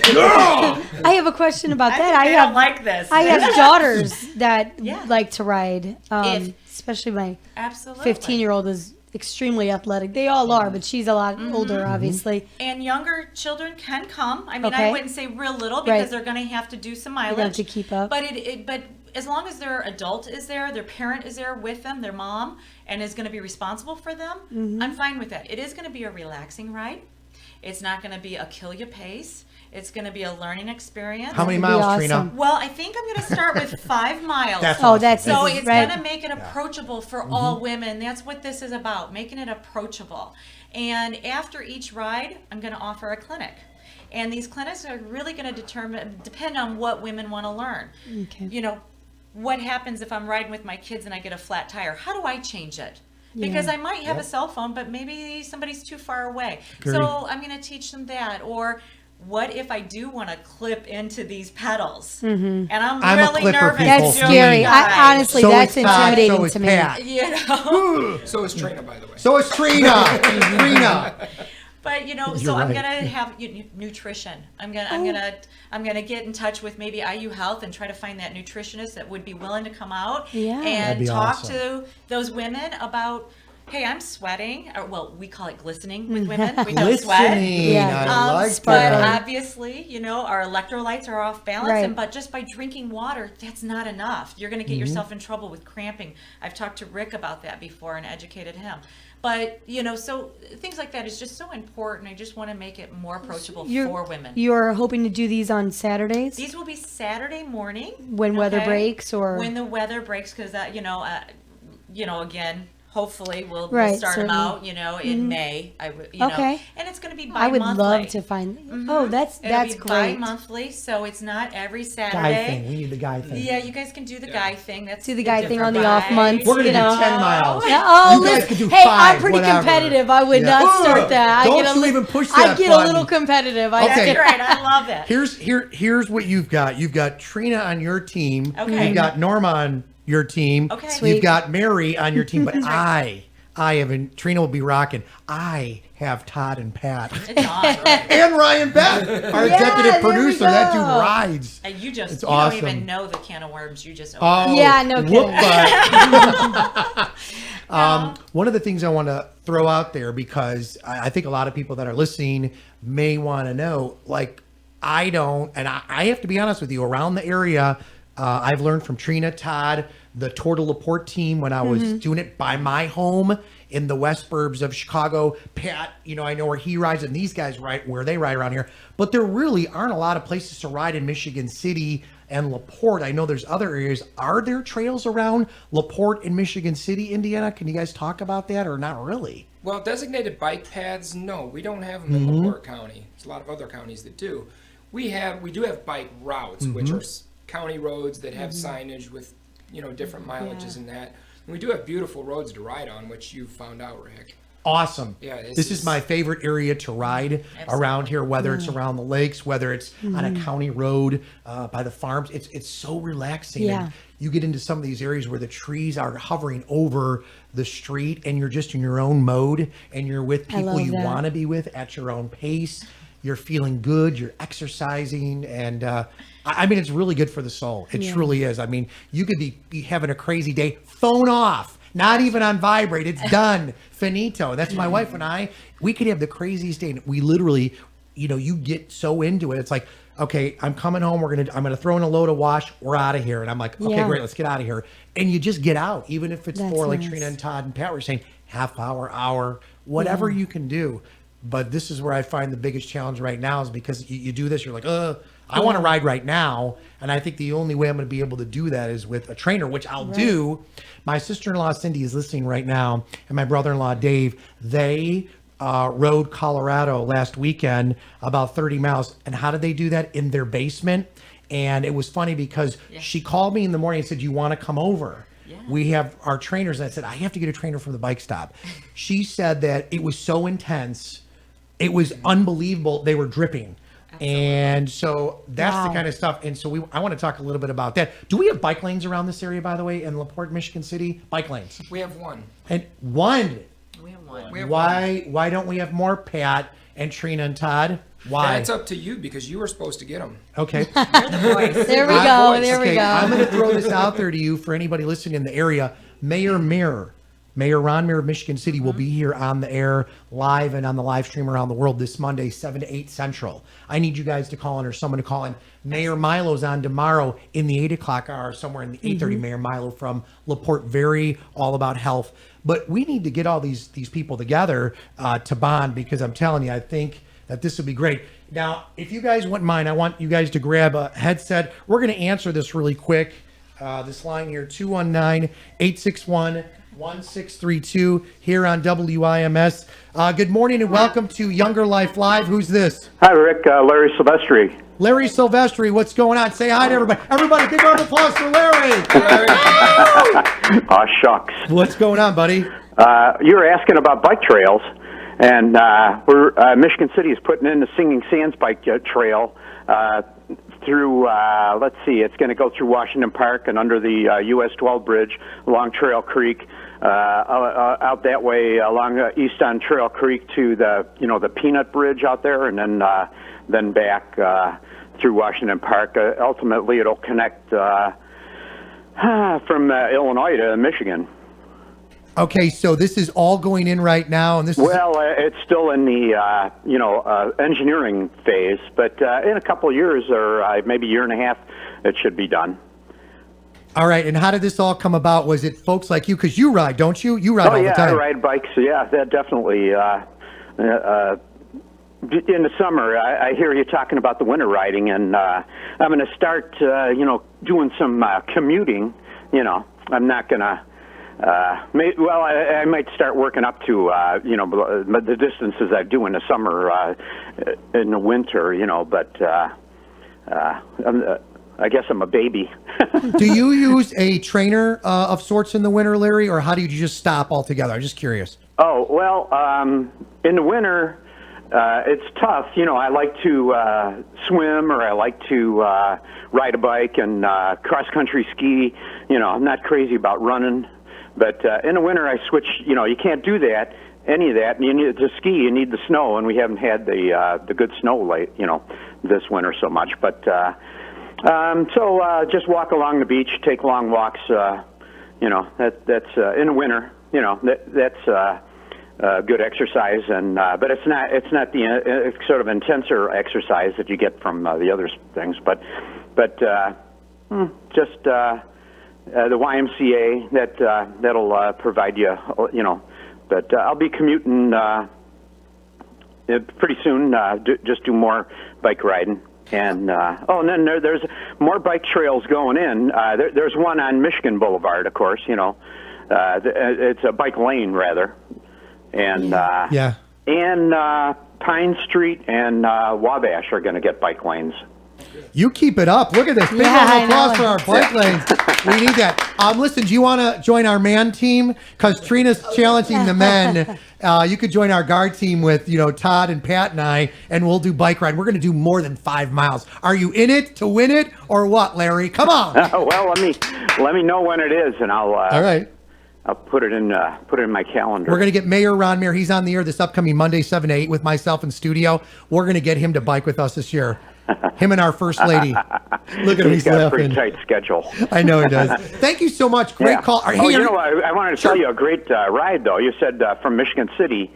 H: cool.
G: Matt.
H: I have a question about that.
I: I
H: have
I: don't like this.
H: I have daughters that
I: Yeah.
H: like to ride.
I: If-
H: Especially my
I: Absolutely.
H: 15-year-old is extremely athletic. They all are, but she's a lot older, obviously.
I: And younger children can come. I mean,
H: Okay.
I: I wouldn't say real little because
H: Right.
I: they're going to have to do some
H: They're
I: mileage.
H: going to have to keep up.
I: But as long as their adult is there, their parent is there with them, their mom, and is going to be responsible for them, I'm fine with that. It is going to be a relaxing ride. It's not going to be a kill you pace. It's going to be a learning experience.
G: How many
H: That'd be
G: miles, Trina?
H: awesome.
I: Well, I think I'm going to start with 5 miles.
G: That's
H: Oh, that's
I: So
H: easy,
I: it's
H: right.
I: going to make it approachable for all women. That's what this is about, making it approachable. And after each ride, I'm going to offer a clinic. And these clinics are really going to depend on what women want to learn.
H: Okay.
I: What happens if I'm riding with my kids and I get a flat tire? How do I change it? Because I might have a cell phone, but maybe somebody's too far away. So I'm going to teach them that. Or what if I do want to clip into these pedals? And I'm
G: I'm a
I: really
G: clipper,
I: nervous.
G: people.
H: That's
I: doing
H: scary.
I: that.
H: Honestly,
G: So
H: that's
G: is Todd,
H: intimidating
G: so is
H: to me.
G: Pat.
E: So is Trina, by the way.
G: So is Trina. Trina.
I: But so
G: You're
I: I'm
G: right.
I: gonna have nutrition. I'm gonna get in touch with maybe IU Health and try to find that nutritionist that would be willing to come out
H: Yeah.
G: That'd
I: and
G: be
I: talk
G: awesome.
I: to those women about, hey, I'm sweating, or well, we call it glistening with women. We don't sweat.
G: Listening.
H: Yeah.
G: I like
I: But
G: that.
I: obviously, our electrolytes are off balance,
H: Right.
I: but just by drinking water, that's not enough. You're going to get yourself in trouble with cramping. I've talked to Rick about that before and educated him. But, so things like that is just so important. I just want to make it more approachable for women.
H: You're hoping to do these on Saturdays
I: These will be Saturday morning.
H: when weather
I: okay?
H: breaks, or
I: When the weather breaks, because, again, hopefully we'll
H: Right,
I: start them
H: certainly.
I: out, in May. Know,
H: Okay.
I: and it's going to be
H: I
I: bi-monthly.
H: would love to find. Oh, that's
I: It'll be
H: great.
I: bi-monthly, so it's not every
G: Guy
I: Saturday.
G: thing. We need the guy thing.
I: Yeah, you guys can do the guy thing. That's
H: Do the guy thing on
I: different
H: the off
I: vibe.
H: months.
G: We're gonna
H: you
G: do
H: know.
G: 10 miles.
H: Yeah, oh,
G: You guys
H: listen,
G: could do
H: hey,
G: 5,
H: I'm pretty
G: whatever.
H: competitive. I would
G: Yeah.
H: not
G: Ugh,
H: start that.
G: don't you even push
H: I
G: that
H: get
G: button.
H: a little competitive.
G: Okay.
I: That's right. I love it.
G: Here's what you've got. You've got Trina on your team.
I: Okay.
G: You've got Norma on your team.
I: Okay.
H: Sweet.
G: You've got Mary on your team. But I have, and Trina will be rocking. I have Todd and Pat.
I: It's on.
G: And Ryan Beck, our
H: Yeah,
G: executive
H: there we
G: producer. That dude
H: go.
G: rides.
I: And you just
G: It's
I: you
G: awesome.
I: don't even know the can of worms you just opened.
G: Oh,
H: Yeah, no
G: whoop
H: kidding.
G: butt. One of the things I want to throw out there, because I think a lot of people that are listening may want to know, like, I don't, and I have to be honest with you, around the area, I've learned from Trina, Todd, the Tour de LaPorte team when I was doing it by my home in the west burbs of Chicago. Pat, I know where he rides, and these guys ride where they ride around here. But there really aren't a lot of places to ride in Michigan City and LaPorte. I know there's other areas. Are there trails around LaPorte in Michigan City, Indiana? Can you guys talk about that, or not really?
E: Well, designated bike paths, no, we don't have them in LaPorte County. There's a lot of other counties that do. We do have bike routes, which are county roads that have signage with, different mileages and that. And we do have beautiful roads to ride on, which you found out, Rick.
G: Awesome.
E: Yeah,
G: this is my favorite area to ride around here, whether it's
H: Mm.
G: around the lakes, whether it's on a county road, by the farms. It's so relaxing.
H: Yeah.
G: And you get into some of these areas where the trees are hovering over the street, and you're just in your own mode, and you're with people
H: love
G: you
H: that.
G: want to be with at your own pace. You're feeling good. You're exercising, and I mean, it's really good for the soul. It truly is. I mean, you could be having a crazy day. Phone off. Not even on vibrate. It's done. Finito. That's my wife and I. We could have the craziest day. And we literally, you get so into it. It's like, okay, I'm coming home. I'm gonna throw in a load of wash. We're out of here. And I'm like, okay,
H: Yeah.
G: great. Let's get out of here. And you just get out, even if it's
H: That's
G: for like
H: nice.
G: Trina and Todd and Pat were saying, half hour, whatever you can do. But this is where I find the biggest challenge right now, is because you do this, you're like, I want to ride right now. And I think the only way I'm going to be able to do that is with a trainer, which I'll do. My sister-in-law, Cindy, is listening right now, and my brother-in-law, Dave. They rode Colorado last weekend, about 30 miles. And how did they do that? In their basement. And it was funny because she called me in the morning and said, you want to come over? We have our trainers. And I said, I have to get a trainer from the bike stop. She said that it was so intense. It was unbelievable. They were dripping. And so that's the kind of stuff. And so I want to talk a little bit about that. Do we have bike lanes around this area, by the way, in LaPorte, Michigan City? Bike lanes.
E: We have one.
G: And one.
I: We have one.
E: We have
G: Why don't we have more, Pat and Trina and Todd? Why?
E: That's up to you, because you were supposed to get them.
G: Okay.
H: There we go. There we
G: Okay,
H: go.
G: I'm going to throw this out there to you for anybody listening in the area. Mayor Ron Mayer of Michigan City will be here on the air live and on the live stream around the world this Monday, 7 to 8 Central. I need you guys to call in, or someone to call in. Mayor Milo's on tomorrow in the 8 o'clock hour, somewhere in the 8:30. Mayor Milo from LaPorte, very all about health. But we need to get all these people together to bond, because I'm telling you, I think that this would be great. Now, if you guys wouldn't mind, I want you guys to grab a headset. We're going to answer this really quick. This line here, 219-861-1632 here on WIMS. Good morning and welcome to Younger Life Live. Who's this?
K: Hi, Rick. Larry Silvestri.
G: Larry Silvestri. What's going on? Say hi to everybody. Everybody, big round of applause for Larry.
K: Aw, shucks.
G: What's going on, buddy?
K: You were asking about bike trails, and Michigan City is putting in the Singing Sands bike trail through, let's see, it's going to go through Washington Park and under the US 12 bridge along Trail Creek, out that way along east on Trail Creek to the Peanut Bridge out there, and then back through Washington Park. Ultimately, it'll connect from Illinois to Michigan.
G: Okay, so this is all going in right now, and this is...
K: Well, it's still in the engineering phase, but in a couple of years, or maybe a year and a half, it should be done.
G: All right, and how did this all come about? Was it folks like you? Because you ride, don't you? You ride all the time.
K: I ride bikes. Yeah, that definitely. In the summer, I hear you talking about the winter riding, and I'm going to start, doing some commuting. I'm not going to I might start working up to the distances I do in the summer, in the winter, but I guess I'm a baby.
G: Do you use a trainer of sorts in the winter, Larry, or how do you just stop altogether? I'm just curious.
K: Oh, well, in the winter, it's tough. I like to swim, or I like to ride a bike and cross-country ski. I'm not crazy about running. But in the winter, I switch. You can't do any of that. And you need to ski. You need the snow, and we haven't had the good snow this winter so much. But so just walk along the beach, take long walks. That's in the winter. That's good exercise, and but it's not the sort of intenser exercise that you get from the other things. But just the YMCA that'll provide you, But I'll be commuting pretty soon. Just do more bike riding, and and then there's more bike trails going in. There's one on Michigan Boulevard, of course. It's a bike lane rather, and and Pine Street and Wabash are going to get bike lanes.
G: You keep it up. Look at this. Big round of applause for our bike lanes. We need that. Listen, do you want to join our man team? Because Trina's challenging the men. You could join our guard team with, Todd and Pat and I, and we'll do bike ride. We're going to do more than 5 miles. Are you in it to win it or what, Larry? Come on.
K: Well, let me know when it is, and I'll.
G: All right.
K: I'll put it in my calendar.
G: We're going to get Mayor Ron Mayer. He's on the air this upcoming Monday, 7 to 8 with myself in studio. We're going to get him to bike with us this year. Him and our first lady. Look at him. He's
K: got
G: laughing.
K: a pretty tight schedule.
G: I know he does. Thank you so much. Great call.
K: Hey, I wanted to tell you a great ride, though. You said from Michigan City.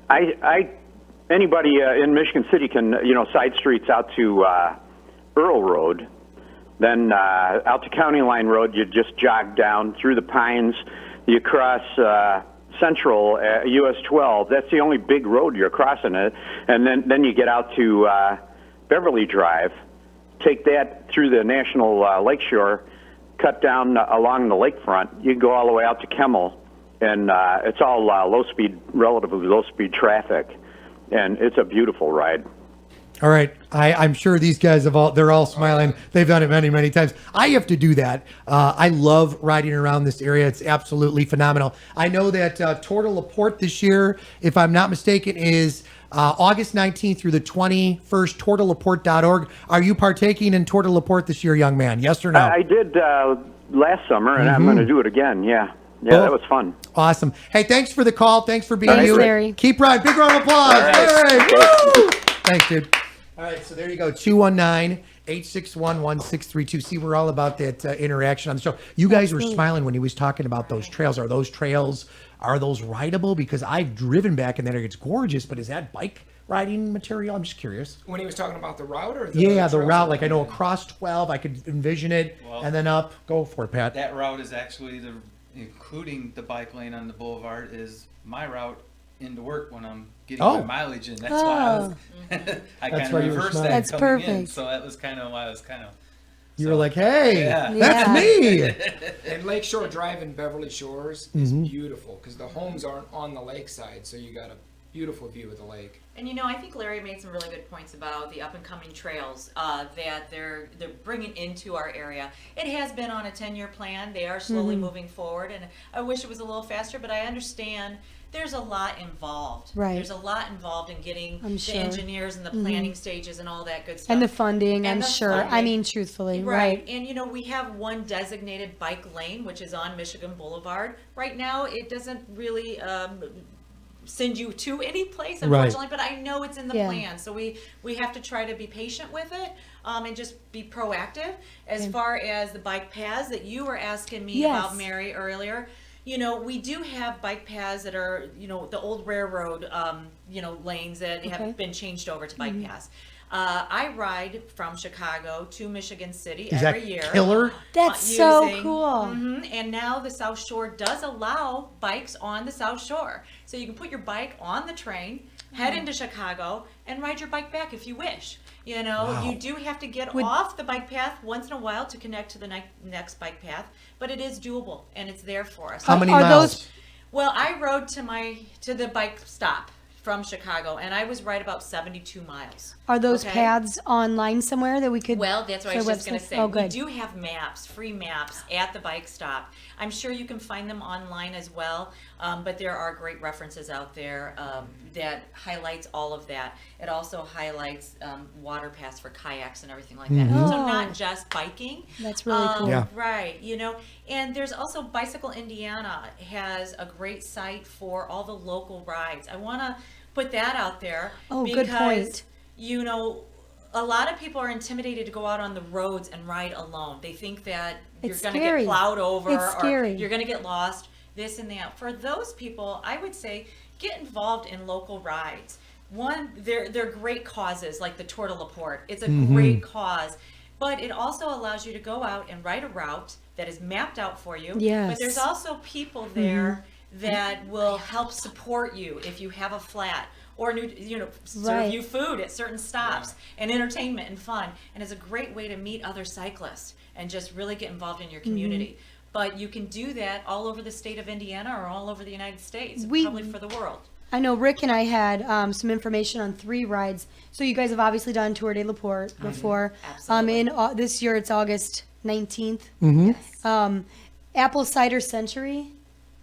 K: Anybody in Michigan City can, side streets out to Earl Road. Then out to County Line Road, you just jog down through the pines. You cross Central US 12. That's the only big road you're crossing it. And then you get out to Beverly Drive. Take that through the National Lakeshore, cut down along the lakefront. You go all the way out to Kemmel, and it's all relatively low-speed traffic. And it's a beautiful ride.
G: All right. I'm sure these guys they're all smiling. They've done it many, many times. I have to do that. I love riding around this area. It's absolutely phenomenal. I know that Tour de La Porte this year, if I'm not mistaken, is August 19th through the 21st, tourdelaporte.org. Are you partaking in Tour de La Porte this year, young man? Yes or no?
K: I did last summer, and I'm going to do it again. Yeah, that was fun.
G: Awesome. Hey, thanks for the call. Thanks for being you.
H: Larry.
G: Keep riding. Big round of applause.
K: Right.
G: Larry. Woo! Thanks, dude. All right, so there you go. 219-861-1632. See, we're all about that interaction on the show. You guys were smiling when he was talking about those trails. Are those rideable? Because I've driven back in that area. It's gorgeous, but is that bike riding material? I'm just curious.
E: When he was talking about the route or
G: the route. Like I know across 12, I could envision it, and then up. Go for it, Pat.
J: That route is actually including the bike lane on the boulevard is my route into work when I'm getting my mileage in. That's why I kind of reversed that.
H: That's
J: coming
H: perfect.
J: in. So that was kind of why I was kind of.
G: You were like, hey, that's me.
E: And Lakeshore Drive in Beverly Shores is beautiful because the homes aren't on the lakeside, so you got a beautiful view of the lake.
I: And I think Larry made some really good points about the up and coming trails that they're bringing into our area. It has been on a 10-year plan. They are slowly moving forward, and I wish it was a little faster, but I understand there's a lot involved.
H: Right.
I: There's a lot involved in getting the engineers and the planning stages and all that good stuff.
H: And the funding,
I: And
H: I'm
I: the
H: sure.
I: funding.
H: I mean, truthfully, right.
I: And we have one designated bike lane, which is on Michigan Boulevard. Right now, it doesn't really send you to any place, unfortunately, but I know it's in the plan. So we have to try to be patient with it and just be proactive. As far as the bike paths that you were asking me about, Mary, earlier, we do have bike paths that are, the old railroad, lanes that have been changed over to bike paths. I ride from Chicago to Michigan City every year.
G: Killer?
H: That's so cool.
I: And now the South Shore does allow bikes on the South Shore. So you can put your bike on the train, head into Chicago, and ride your bike back if you wish. You know, you do have to get off the bike path once in a while to connect to the next bike path, but it is doable and it's there for us.
G: How many miles?
I: Well, I rode to the bike stop from Chicago, and I was right about 72 miles.
H: Are those paths online somewhere that we could?
I: Well, that's what I was just going to say.
H: Oh, good.
I: We do have maps, free maps at the bike stop. I'm sure you can find them online as well, but there are great references out there that highlights all of that. It also highlights water paths for kayaks and everything like that. So not just biking.
H: That's really cool.
G: Yeah.
I: Right, you know, and there's also Bicycle Indiana has a great site for all the local rides. I want to put that out there.
H: Oh,
I: because,
H: good point.
I: You know, a lot of people are intimidated to go out on the roads and ride alone. They think that you're going to get plowed over or you're going to get lost, this and that. For those people, I would say get involved in local rides. One, they're great causes like the Tour de La Porte. It's a great cause. But it also allows you to go out and ride a route that is mapped out for you.
H: Yes.
I: But there's also people there that will help support you if you have a flat or serve you food at certain stops and entertainment and fun. And it's a great way to meet other cyclists and just really get involved in your community. But you can do that all over the state of Indiana or all over the United States, probably for the world.
H: I know Rick and I had some information on 3 rides. So you guys have obviously done Tour de La Porte before.
I: Absolutely.
H: This year it's August 19th.
I: Yes.
H: Apple Cider Century.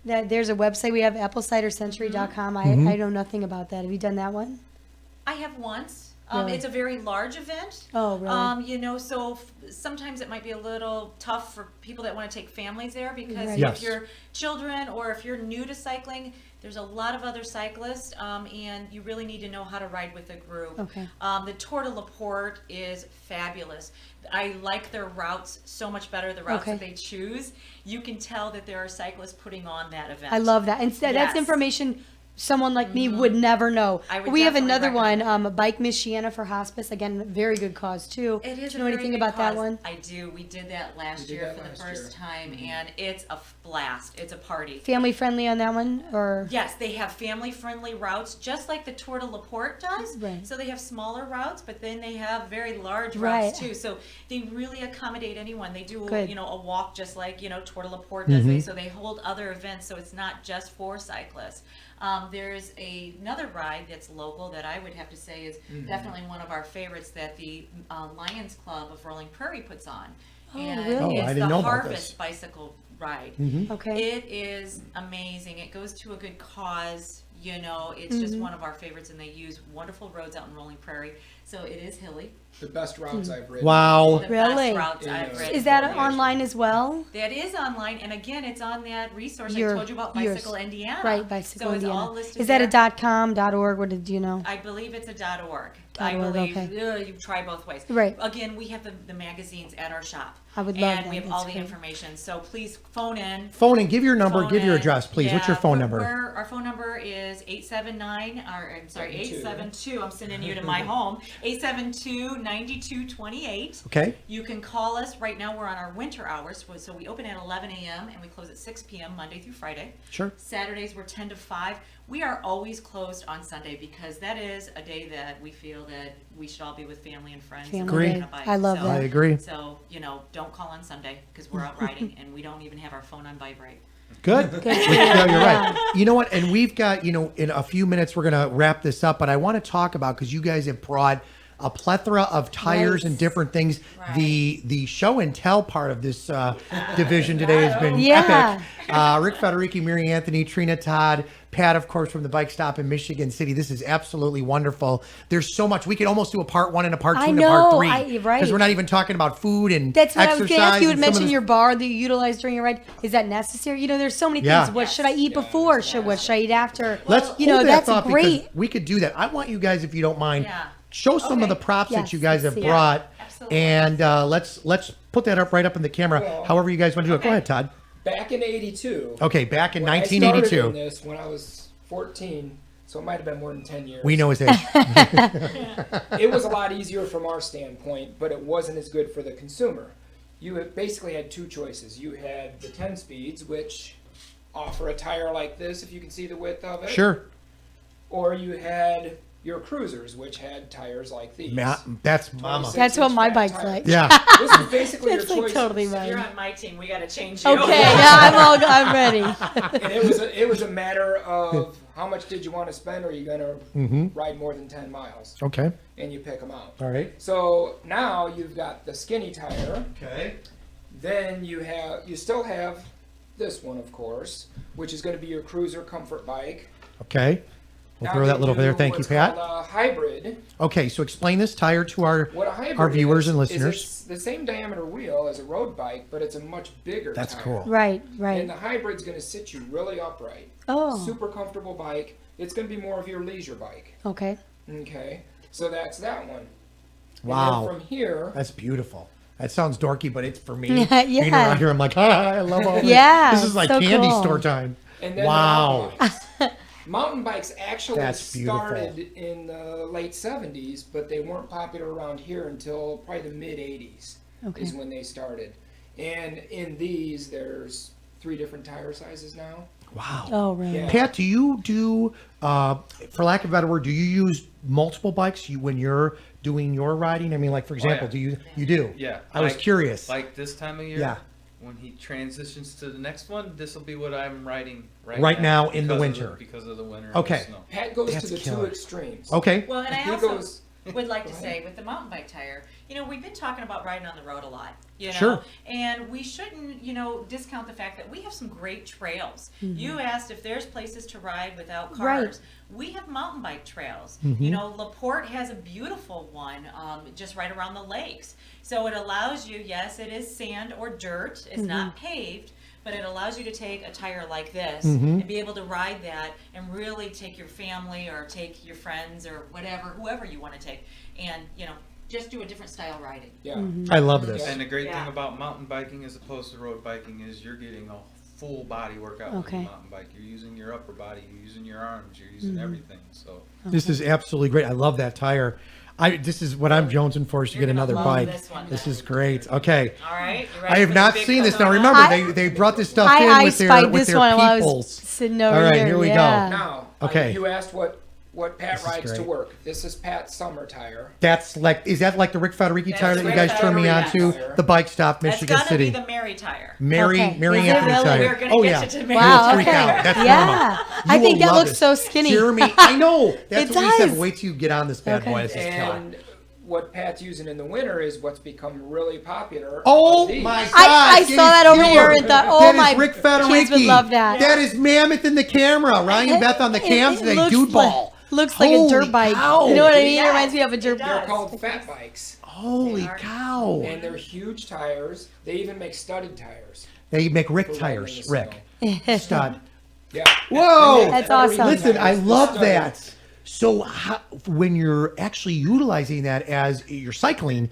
H: There's a website we have, applecidercentury.com. I know nothing about that. Have you done that one?
I: I have once.
H: Really?
I: It's a very large event.
H: Oh, really?
I: You know, so sometimes it might be a little tough for people that want to take families there because
H: Right.
G: Yes.
I: if you're children or if you're new to cycling, there's a lot of other cyclists, and you really need to know how to ride with a group.
H: Okay.
I: The Tour de La Porte is fabulous. I like their routes so much better, the routes that they choose. You can tell that there are cyclists putting on that event.
H: I love that. And that's
I: Yes.
H: information someone like me would never know.
I: I would
H: We have
I: definitely
H: another
I: recommend
H: one, Bike Michiana for Hospice. Again, very good cause too.
I: It is.
H: Do you know anything about that one?
I: I do. We did that last year for the first time, and it's a blast. It's a party.
H: Family friendly on that one, or?
I: Yes, they have family-friendly routes, just like the Tour de La Porte does.
H: Right.
I: So they have smaller routes, but then they have very large
H: Right.
I: routes too. So they really accommodate anyone. They do,
H: Good.
I: a walk just like Tour de La Porte does. So they hold other events, so it's not just for cyclists. There's another ride that's local that I would have to say is definitely one of our favorites that the Lions Club of Rolling Prairie puts on. And
H: really?
I: it's
G: I didn't know
I: the
G: about
I: Harvest
G: this.
I: Bicycle Ride.
H: Okay.
I: It is amazing. It goes to a good cause. It's just one of our favorites, and they use wonderful roads out in Rolling Prairie. So it is hilly.
E: The best routes I've ridden.
G: Wow.
I: The
H: Really?
I: best routes I've ridden.
H: Is that
I: for years.
H: online as well?
I: That is online, and again, it's on that resource I
H: Your-
I: told you about,
H: yours.
I: Bicycle Indiana.
H: Right, Bicycle
I: so
H: Indiana.
I: it's all listed
H: Is that
I: there.
H: a .com, .org? What did you know?
I: I believe it's a .org.
H: .org,
I: I believe.
H: okay.
I: You try both ways.
H: Right.
I: Again, we have the magazines at our shop.
H: I would love
I: and
H: that.
I: we have
H: That's
I: all the
H: great.
I: information. So please phone in.
G: Phone and give your number,
I: Phone
G: give your
I: in.
G: address, please. What's your
I: Yeah,
G: phone number?
I: Our phone number is 872. I'm sending you to my home. 872-9228.
G: Okay.
I: You can call us. Right now we're on our winter hours, so we open at 11 a.m. and we close at 6 p.m. Monday through Friday.
G: Sure.
I: Saturdays we're 10 to 5. We are always closed on Sunday because that is a day that we feel that we should all be with family and friends. and
H: Family
I: riding
H: day.
I: a bike.
H: I love
I: So-
H: that.
G: I agree.
I: So, don't call on Sunday because we're out riding and we don't even have our phone on vibrate.
G: Good. No, you're right. You know what? And we've got, in a few minutes, we're going to wrap this up, but I want to talk about, because you guys have brought a plethora of tires and different things.
I: Right.
G: The show and tell part of this division today has been
H: Yeah.
G: epic. Rick Federici, Mary Anthony, Trina Todd, Pat, of course, from the bike stop in Michigan City. This is absolutely wonderful. There's so much. We could almost do a part 1 and a part 2
H: I
G: and a part
H: know,
G: 3.
H: right.
G: Because we're not even talking about food and
H: That's what I
G: exercise.
H: was going to ask you. You had
G: and some of
H: mentioned
G: the-
H: your bar that you utilize during your ride. Is that necessary? There's so many
G: Yeah.
H: things. What should I eat before? What should I eat after?
G: Let's hold that
H: that's
G: thought
H: great.
G: because we could do that. I want you guys, if you don't mind,
I: Yeah.
G: show some of the
I: Okay.
G: props that
H: Yes,
G: you guys have
H: let's see.
G: brought,
I: Absolutely.
G: and let's put that up right up in the camera.
E: Well,
G: however you guys want to do it. Go ahead, Todd.
E: Back in '82.
G: Okay, back in
E: when I
G: 1982.
E: started in this when I was 14, so it might have been more than 10 years.
G: We know his age.
E: It was a lot easier from our standpoint, but it wasn't as good for the consumer. You basically had 2 choices. You had the 10 speeds, which offer a tire like this, if you can see the width of it.
G: Sure.
E: Or you had your cruisers, which had tires like these.
G: That's mama.
E: 26
H: That's what
E: inch
H: my
E: fat
H: bike's
E: tires.
H: like.
G: Yeah.
E: This is basically
H: It's
E: your
H: like
E: choices.
H: totally
I: If you're
H: mine.
I: on my team, we got to change you.
H: Okay, yeah, I'm ready.
E: And it was a matter of how much did you want to spend, or are you going to ride more than 10 miles?
G: Okay.
E: And you pick them out.
G: All right.
E: So now you've got the skinny tire.
G: Okay.
E: Then you still have this one, of course, which is going to be your cruiser comfort bike.
G: Okay. We'll
E: Now
G: throw that
E: they
G: little over
E: do
G: there. Thank you,
E: what's
G: Pat.
E: called a hybrid.
G: Okay, so explain this tire to our
E: What a hybrid
G: our viewers
E: is
G: and
E: it's
G: listeners.
E: the same diameter wheel as a road bike, but it's a much bigger
G: That's
E: tire.
G: cool.
H: Right,
E: And
H: right.
E: the hybrid's going to sit you really upright.
H: Oh,
E: Super comfortable bike. It's going to be more of your leisure bike.
H: okay.
E: Okay, so that's that one.
G: Wow.
E: And then from here,
G: That's beautiful. That sounds dorky, but it's for me.
H: Yeah.
G: Being around here, I'm like, I love all this.
H: Yeah,
G: This is like
H: so
G: candy
H: cool.
G: store time.
E: and then
G: Wow.
E: the mountain bikes. Mountain bikes actually
G: That's beautiful.
E: started in the late 70s, but they weren't popular around here until probably the mid 80s
H: Okay.
E: is when they started. And in these, there's 3 different tire sizes now.
G: Wow.
H: Oh, really?
E: Yeah.
G: Pat, do you do, for lack of a better word, do you use multiple bikes when you're doing your riding? I mean, like, for example,
J: yeah.
G: you do?
J: Yeah.
G: I was curious.
J: Like this time of year.
G: Yeah.
J: When he transitions to the next one, this will be what I'm riding
G: Right now in the
J: because of
G: winter.
J: because of the winter.
G: Okay.
J: And the snow.
E: Pat goes
G: That's
E: to the
G: killer.
E: 2 extremes.
G: Okay.
I: Well, and I
E: He
I: also
E: goes-
I: would like to say with the mountain bike tire, we've been talking about riding on the road a lot,
G: Sure.
I: and we shouldn't, discount the fact that we have some great trails. You asked if there's places to ride without cars.
H: Right.
I: We have mountain bike trails.
G: Mm-hmm.
I: LaPorte has a beautiful one just right around the lakes. So it allows you, yes, it is sand or dirt. It's not paved. But it allows you to take a tire like this and be able to ride that and really take your family or take your friends or whoever you want to take, and just do a different style riding.
E: Yeah.
G: I love this.
J: And the great
I: Yeah.
J: thing about mountain biking as opposed to road biking is you're getting a full body workout
H: Okay.
J: with a mountain bike. You're using your upper body, you're using your arms, you're using everything. So
G: This is absolutely great. I love that tire. This is what I'm jonesing for, is to
I: You're
G: get
I: gonna
G: another
I: love
G: bike.
I: this one,
G: This
I: then.
G: is great. Okay.
I: All right. You
G: I
I: ready
G: have
I: for
G: not
I: the big
G: seen this. Now
I: Corona?
G: remember,
H: I-
G: they brought this stuff in
H: I
G: with
H: spied
G: their
H: this one while I was
G: peoples.
H: sitting over
G: All right,
H: here.
G: here we go.
H: yeah.
E: Now,
G: Okay.
E: you asked what Pat
G: This is
E: rides to
G: great.
E: work. This is Pat's summer tire.
G: Is that like the Rick Federici
I: That's
G: tire that you
I: Rick
G: guys turned me on
E: Federici
G: to?
E: tire.
G: The bike stop,
I: That's
G: Michigan
I: gonna
G: City.
I: be the Mary tire.
G: Mary
H: Okay.
G: Mary
H: Is it
G: Anthony
H: really?
G: tire.
I: We're gonna
G: Oh
I: get
G: yeah.
I: you to
G: You
I: Mary.
G: will
H: Wow,
G: freak
H: okay.
G: out. That's
H: Yeah.
G: normal.
H: I
G: You
H: think
G: will
H: that
G: love
H: looks
G: this.
H: so skinny.
G: Jeremy, I know. That's
H: It
G: what we said.
H: does.
G: Wait till you get on this bad
H: Okay.
G: boy. This is killer.
E: And what Pat's using in the winter is what's become really popular.
G: Oh
E: These.
G: my God!
H: I
G: it
H: saw
G: is
H: that over
G: killer.
H: here and thought, oh
G: That is
H: my
G: Rick
H: kids would
G: Federici.
H: love that.
G: That is Mammoth in the camera. Ryan and Beth on the cams
H: It
G: today.
H: looks
G: Dude
H: like-
G: ball.
H: Looks like a
G: Holy
H: dirt bike.
G: cow.
H: You know what I mean?
I: Yeah,
H: It reminds me of a dirt
I: it
H: bike.
E: They're
I: does.
E: called fat bikes,
G: Holy
I: They are.
G: cow!
E: and they're huge tires. They even make studded tires.
G: They make Rick
E: for riding in
G: tires.
E: the
G: Rick.
E: snow.
G: Stud.
E: Yeah.
G: Whoa!
H: That's awesome.
G: Listen, I
E: Tires,
G: love
E: studded.
G: that. So when you're actually utilizing that as you're cycling,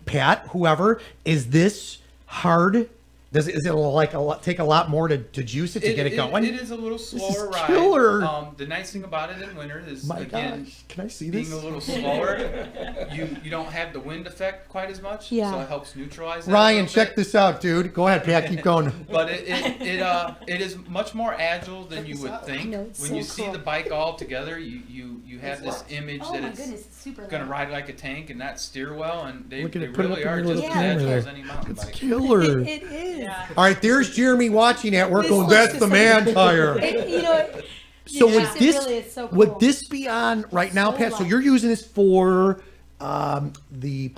G: Pat, whoever, is this hard? Is it take a lot more to juice it to get it going?
J: It is a little slower ride.
G: killer.
J: The nice thing about it in winter is
G: My
J: again
G: gosh, can I see
J: being
G: this?
J: a little slower. you don't have the wind effect quite as much,
H: Yeah.
J: so it helps neutralize that. a
G: Ryan,
J: little
G: check
J: bit.
G: this out, dude. Go ahead, Pat. Keep going.
J: But it is much more agile than you would think.
H: know, it's
J: When
H: so
J: you see
H: cool.
J: the bike all together, you have this image
H: Oh
J: that
H: my
J: it's
H: goodness, it's super
J: gonna
H: loud.
J: ride like a tank and not steer well, and they
G: Look at it. Put it
J: really
G: up
J: are
G: in your
J: just
G: little
J: as
G: camera
J: agile
G: there.
J: as any mountain
G: It's
J: bike.
G: killer.
H: It is.
I: Yeah.
G: All right, there's Jeremy watching at work
H: This
G: going,
H: looks
G: that's
H: just
G: the
H: like-
G: man tire.
H: You know what?
G: So
H: Yeah.
G: would
H: It
G: this
H: really is so cool.
G: would this be on right now,
H: So
G: Pat? So
H: light.
G: you're using this for the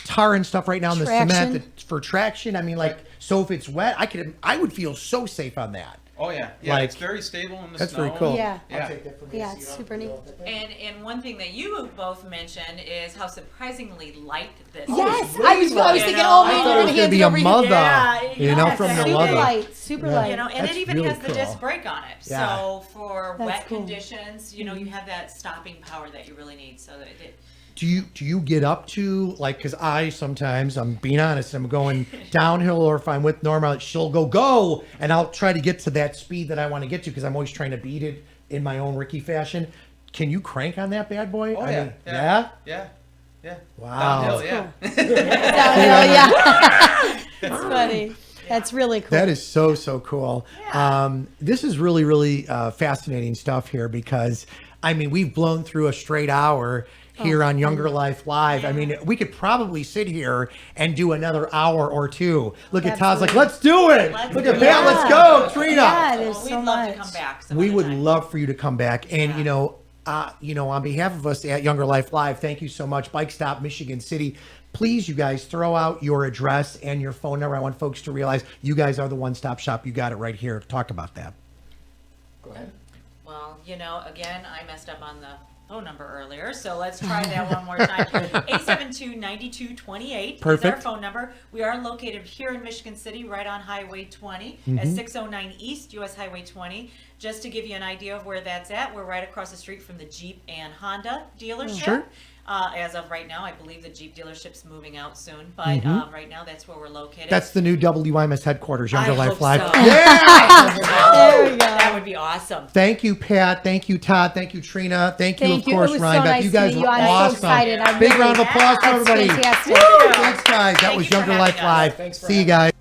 G: tar and stuff right now in the cement
H: Traction.
G: for traction. I mean, like, so if it's wet, I would feel so safe on that.
J: Oh yeah,
G: Like-
J: it's very stable in the
G: That's
J: snow.
G: very cool.
H: Yeah.
J: Yeah.
G: that from
H: Yeah, it's super neat.
I: And one thing that you both mentioned is how surprisingly light this
H: Yes,
I: is.
H: I was
I: You
H: thinking,
I: know,
H: oh,
G: I
H: maybe
G: thought
H: they're
G: it was
H: gonna
G: gonna
H: hand
G: be
H: it
G: a
H: over here.
G: mother,
I: Yeah,
G: from the
I: super
G: leather.
H: light, super
G: Yeah.
H: light.
I: You know, and
G: That's
I: it even
G: really
I: has the
G: cool.
I: disc brake on it.
G: Yeah.
I: So for
H: That's
I: wet
H: cool.
I: conditions, you
G: Mm-hmm.
I: have that stopping power that you really need. So that it
G: Do you get up to, like, because I'm being honest, I'm going downhill, or if I'm with Norma, she'll go, and I'll try to get to that speed that I want to get to, because I'm always trying to beat it in my own Ricky fashion. Can you crank on that bad boy?
J: Oh
G: I
J: yeah,
G: mean,
J: yeah.
G: Wow.
J: Downhill, yeah.
H: Downhill, yeah. That's funny. That's really cool.
G: That is so cool. This is really fascinating stuff here, because I mean, we've blown through a straight hour here on Younger Life Live. I mean, we could probably sit here and do another hour or two. Look at Todd's like, let's do it. Look at Pat, let's go, Trina.
H: Yeah, there's
I: We'd
H: so
I: love
H: much.
I: to come back.
G: We would love for you to come back. And, on behalf of us at Younger Life Live, thank you so much. Bike Stop Michigan City. Please, you guys, throw out your address and your phone number. I want folks to realize you guys are the one-stop shop. You got it right here. Talk about that.
E: Go ahead.
I: Well, again, I messed up on the phone number earlier, so let's try that one more time. 872-9228 is our phone number. We are located here in Michigan City, right on Highway 20 at 609 East US Highway 20. Just to give you an idea of where that's at, we're right across the street from the Jeep and Honda dealership.
G: Sure.
I: As of right now, I believe the Jeep dealership's moving out soon, but right now that's where we're located.
G: That's the new WIMS headquarters, Younger
I: I
G: Life
I: hope
G: Live.
I: so.
G: Yeah!
H: There we go.
I: That would be awesome.
G: Thank you, Pat. Thank you, Todd. Thank you, Trina. Thank you, of course,
H: It was
G: Ryan.
H: so nice
G: you guys
H: to meet
G: were
H: you. I'm
G: awesome.
H: so excited. I'm
G: Big
H: really,
G: round of applause for
H: that's
G: everybody.
H: fantastic.
G: Woo! Thanks, guys. That
I: Thank
G: was
I: you for
G: Younger
I: having
G: Life
I: us.
G: Live.
E: Thanks for
G: See you
E: having
G: guys.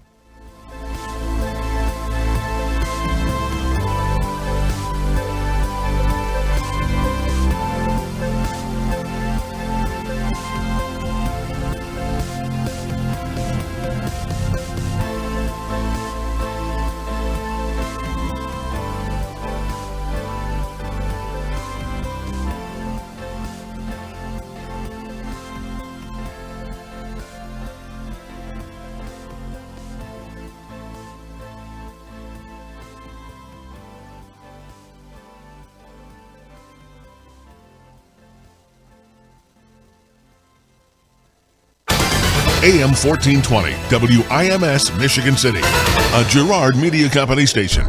L: AM 1420, WIMS Michigan City, a Girard Media Company station.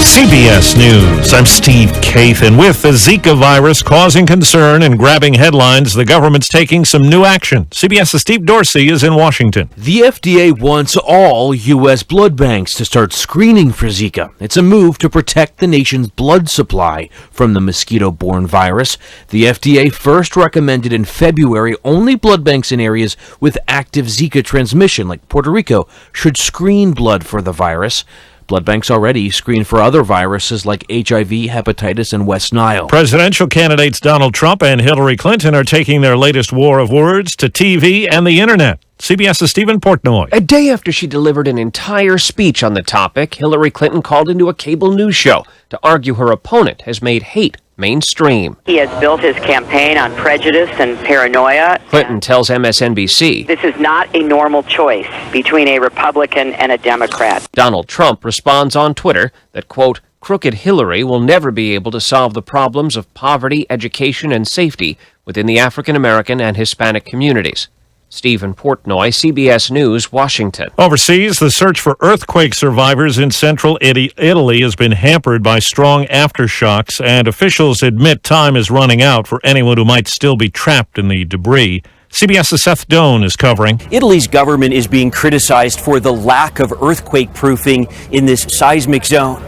C: CBS News. I'm Steve Kathan. With the Zika virus causing concern and grabbing headlines, the government's taking some new action. CBS's Steve Dorsey is in Washington.
M: The FDA wants all U.S. blood banks to start screening for Zika. It's a move to protect the nation's blood supply from the mosquito-borne virus. The FDA first recommended in February only blood banks in areas with active Zika transmission, like Puerto Rico, should screen blood for the virus. Blood banks already screen for other viruses like HIV, hepatitis, and West Nile.
C: Presidential candidates Donald Trump and Hillary Clinton are taking their latest war of words to TV and the internet. CBS's Stephen Portnoy.
N: A day after she delivered an entire speech on the topic, Hillary Clinton called into a cable news show to argue her opponent has made hate mainstream.
O: He has built his campaign on prejudice and paranoia.
N: Clinton tells MSNBC,
O: This is not a normal choice between a Republican and a Democrat.
N: Donald Trump responds on Twitter that, quote, crooked Hillary will never be able to solve the problems of poverty, education, and safety within the African American and Hispanic communities. Stephen Portnoy, CBS News, Washington.
C: Overseas, the search for earthquake survivors in central Italy has been hampered by strong aftershocks, and officials admit time is running out for anyone who might still be trapped in the debris. CBS's Seth Doan is covering.
P: Italy's government is being criticized for the lack of earthquake proofing in this seismic zone.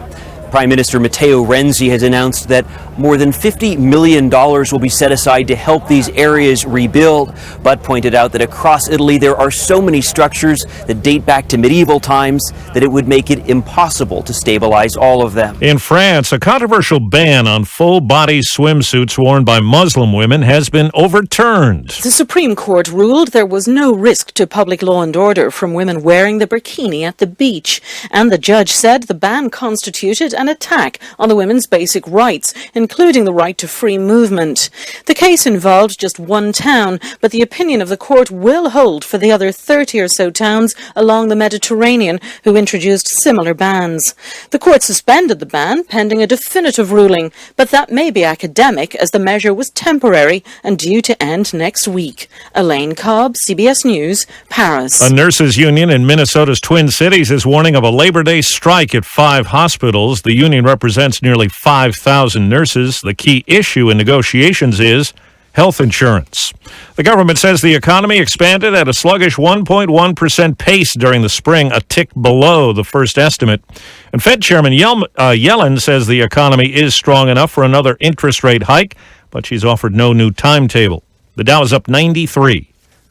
P: Prime Minister Matteo Renzi has announced that more than $50 million will be set aside to help these areas rebuild, but pointed out that across Italy there are so many structures that date back to medieval times that it would make it impossible to stabilize all of them.
C: In France, a controversial ban on full-body swimsuits worn by Muslim women has been overturned.
Q: The Supreme Court ruled there was no risk to public law and order from women wearing the burkini at the beach, and the judge said the ban constituted an attack on the women's basic rights, including the right to free movement. The case involved just one town, but the opinion of the court will hold for the other 30 or so towns along the Mediterranean who introduced similar bans. The court suspended the ban pending a definitive ruling, but that may be academic as the measure was temporary and due to end next week. Elaine Cobb, CBS News, Paris.
C: A nurses' union in Minnesota's Twin Cities is warning of a Labor Day strike at 5 hospitals. The union represents nearly 5,000 nurses. The key issue in negotiations is health insurance. The government says the economy expanded at a sluggish 1.1% pace during the spring, a tick below the first estimate. And Fed Chairman Yellen says the economy is strong enough for another interest rate hike, but she's offered no new timetable. The Dow is up 93.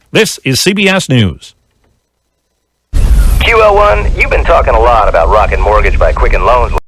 C: This is CBS News.
R: QL1, you've been talking a lot about rocking mortgage by Quicken Loans.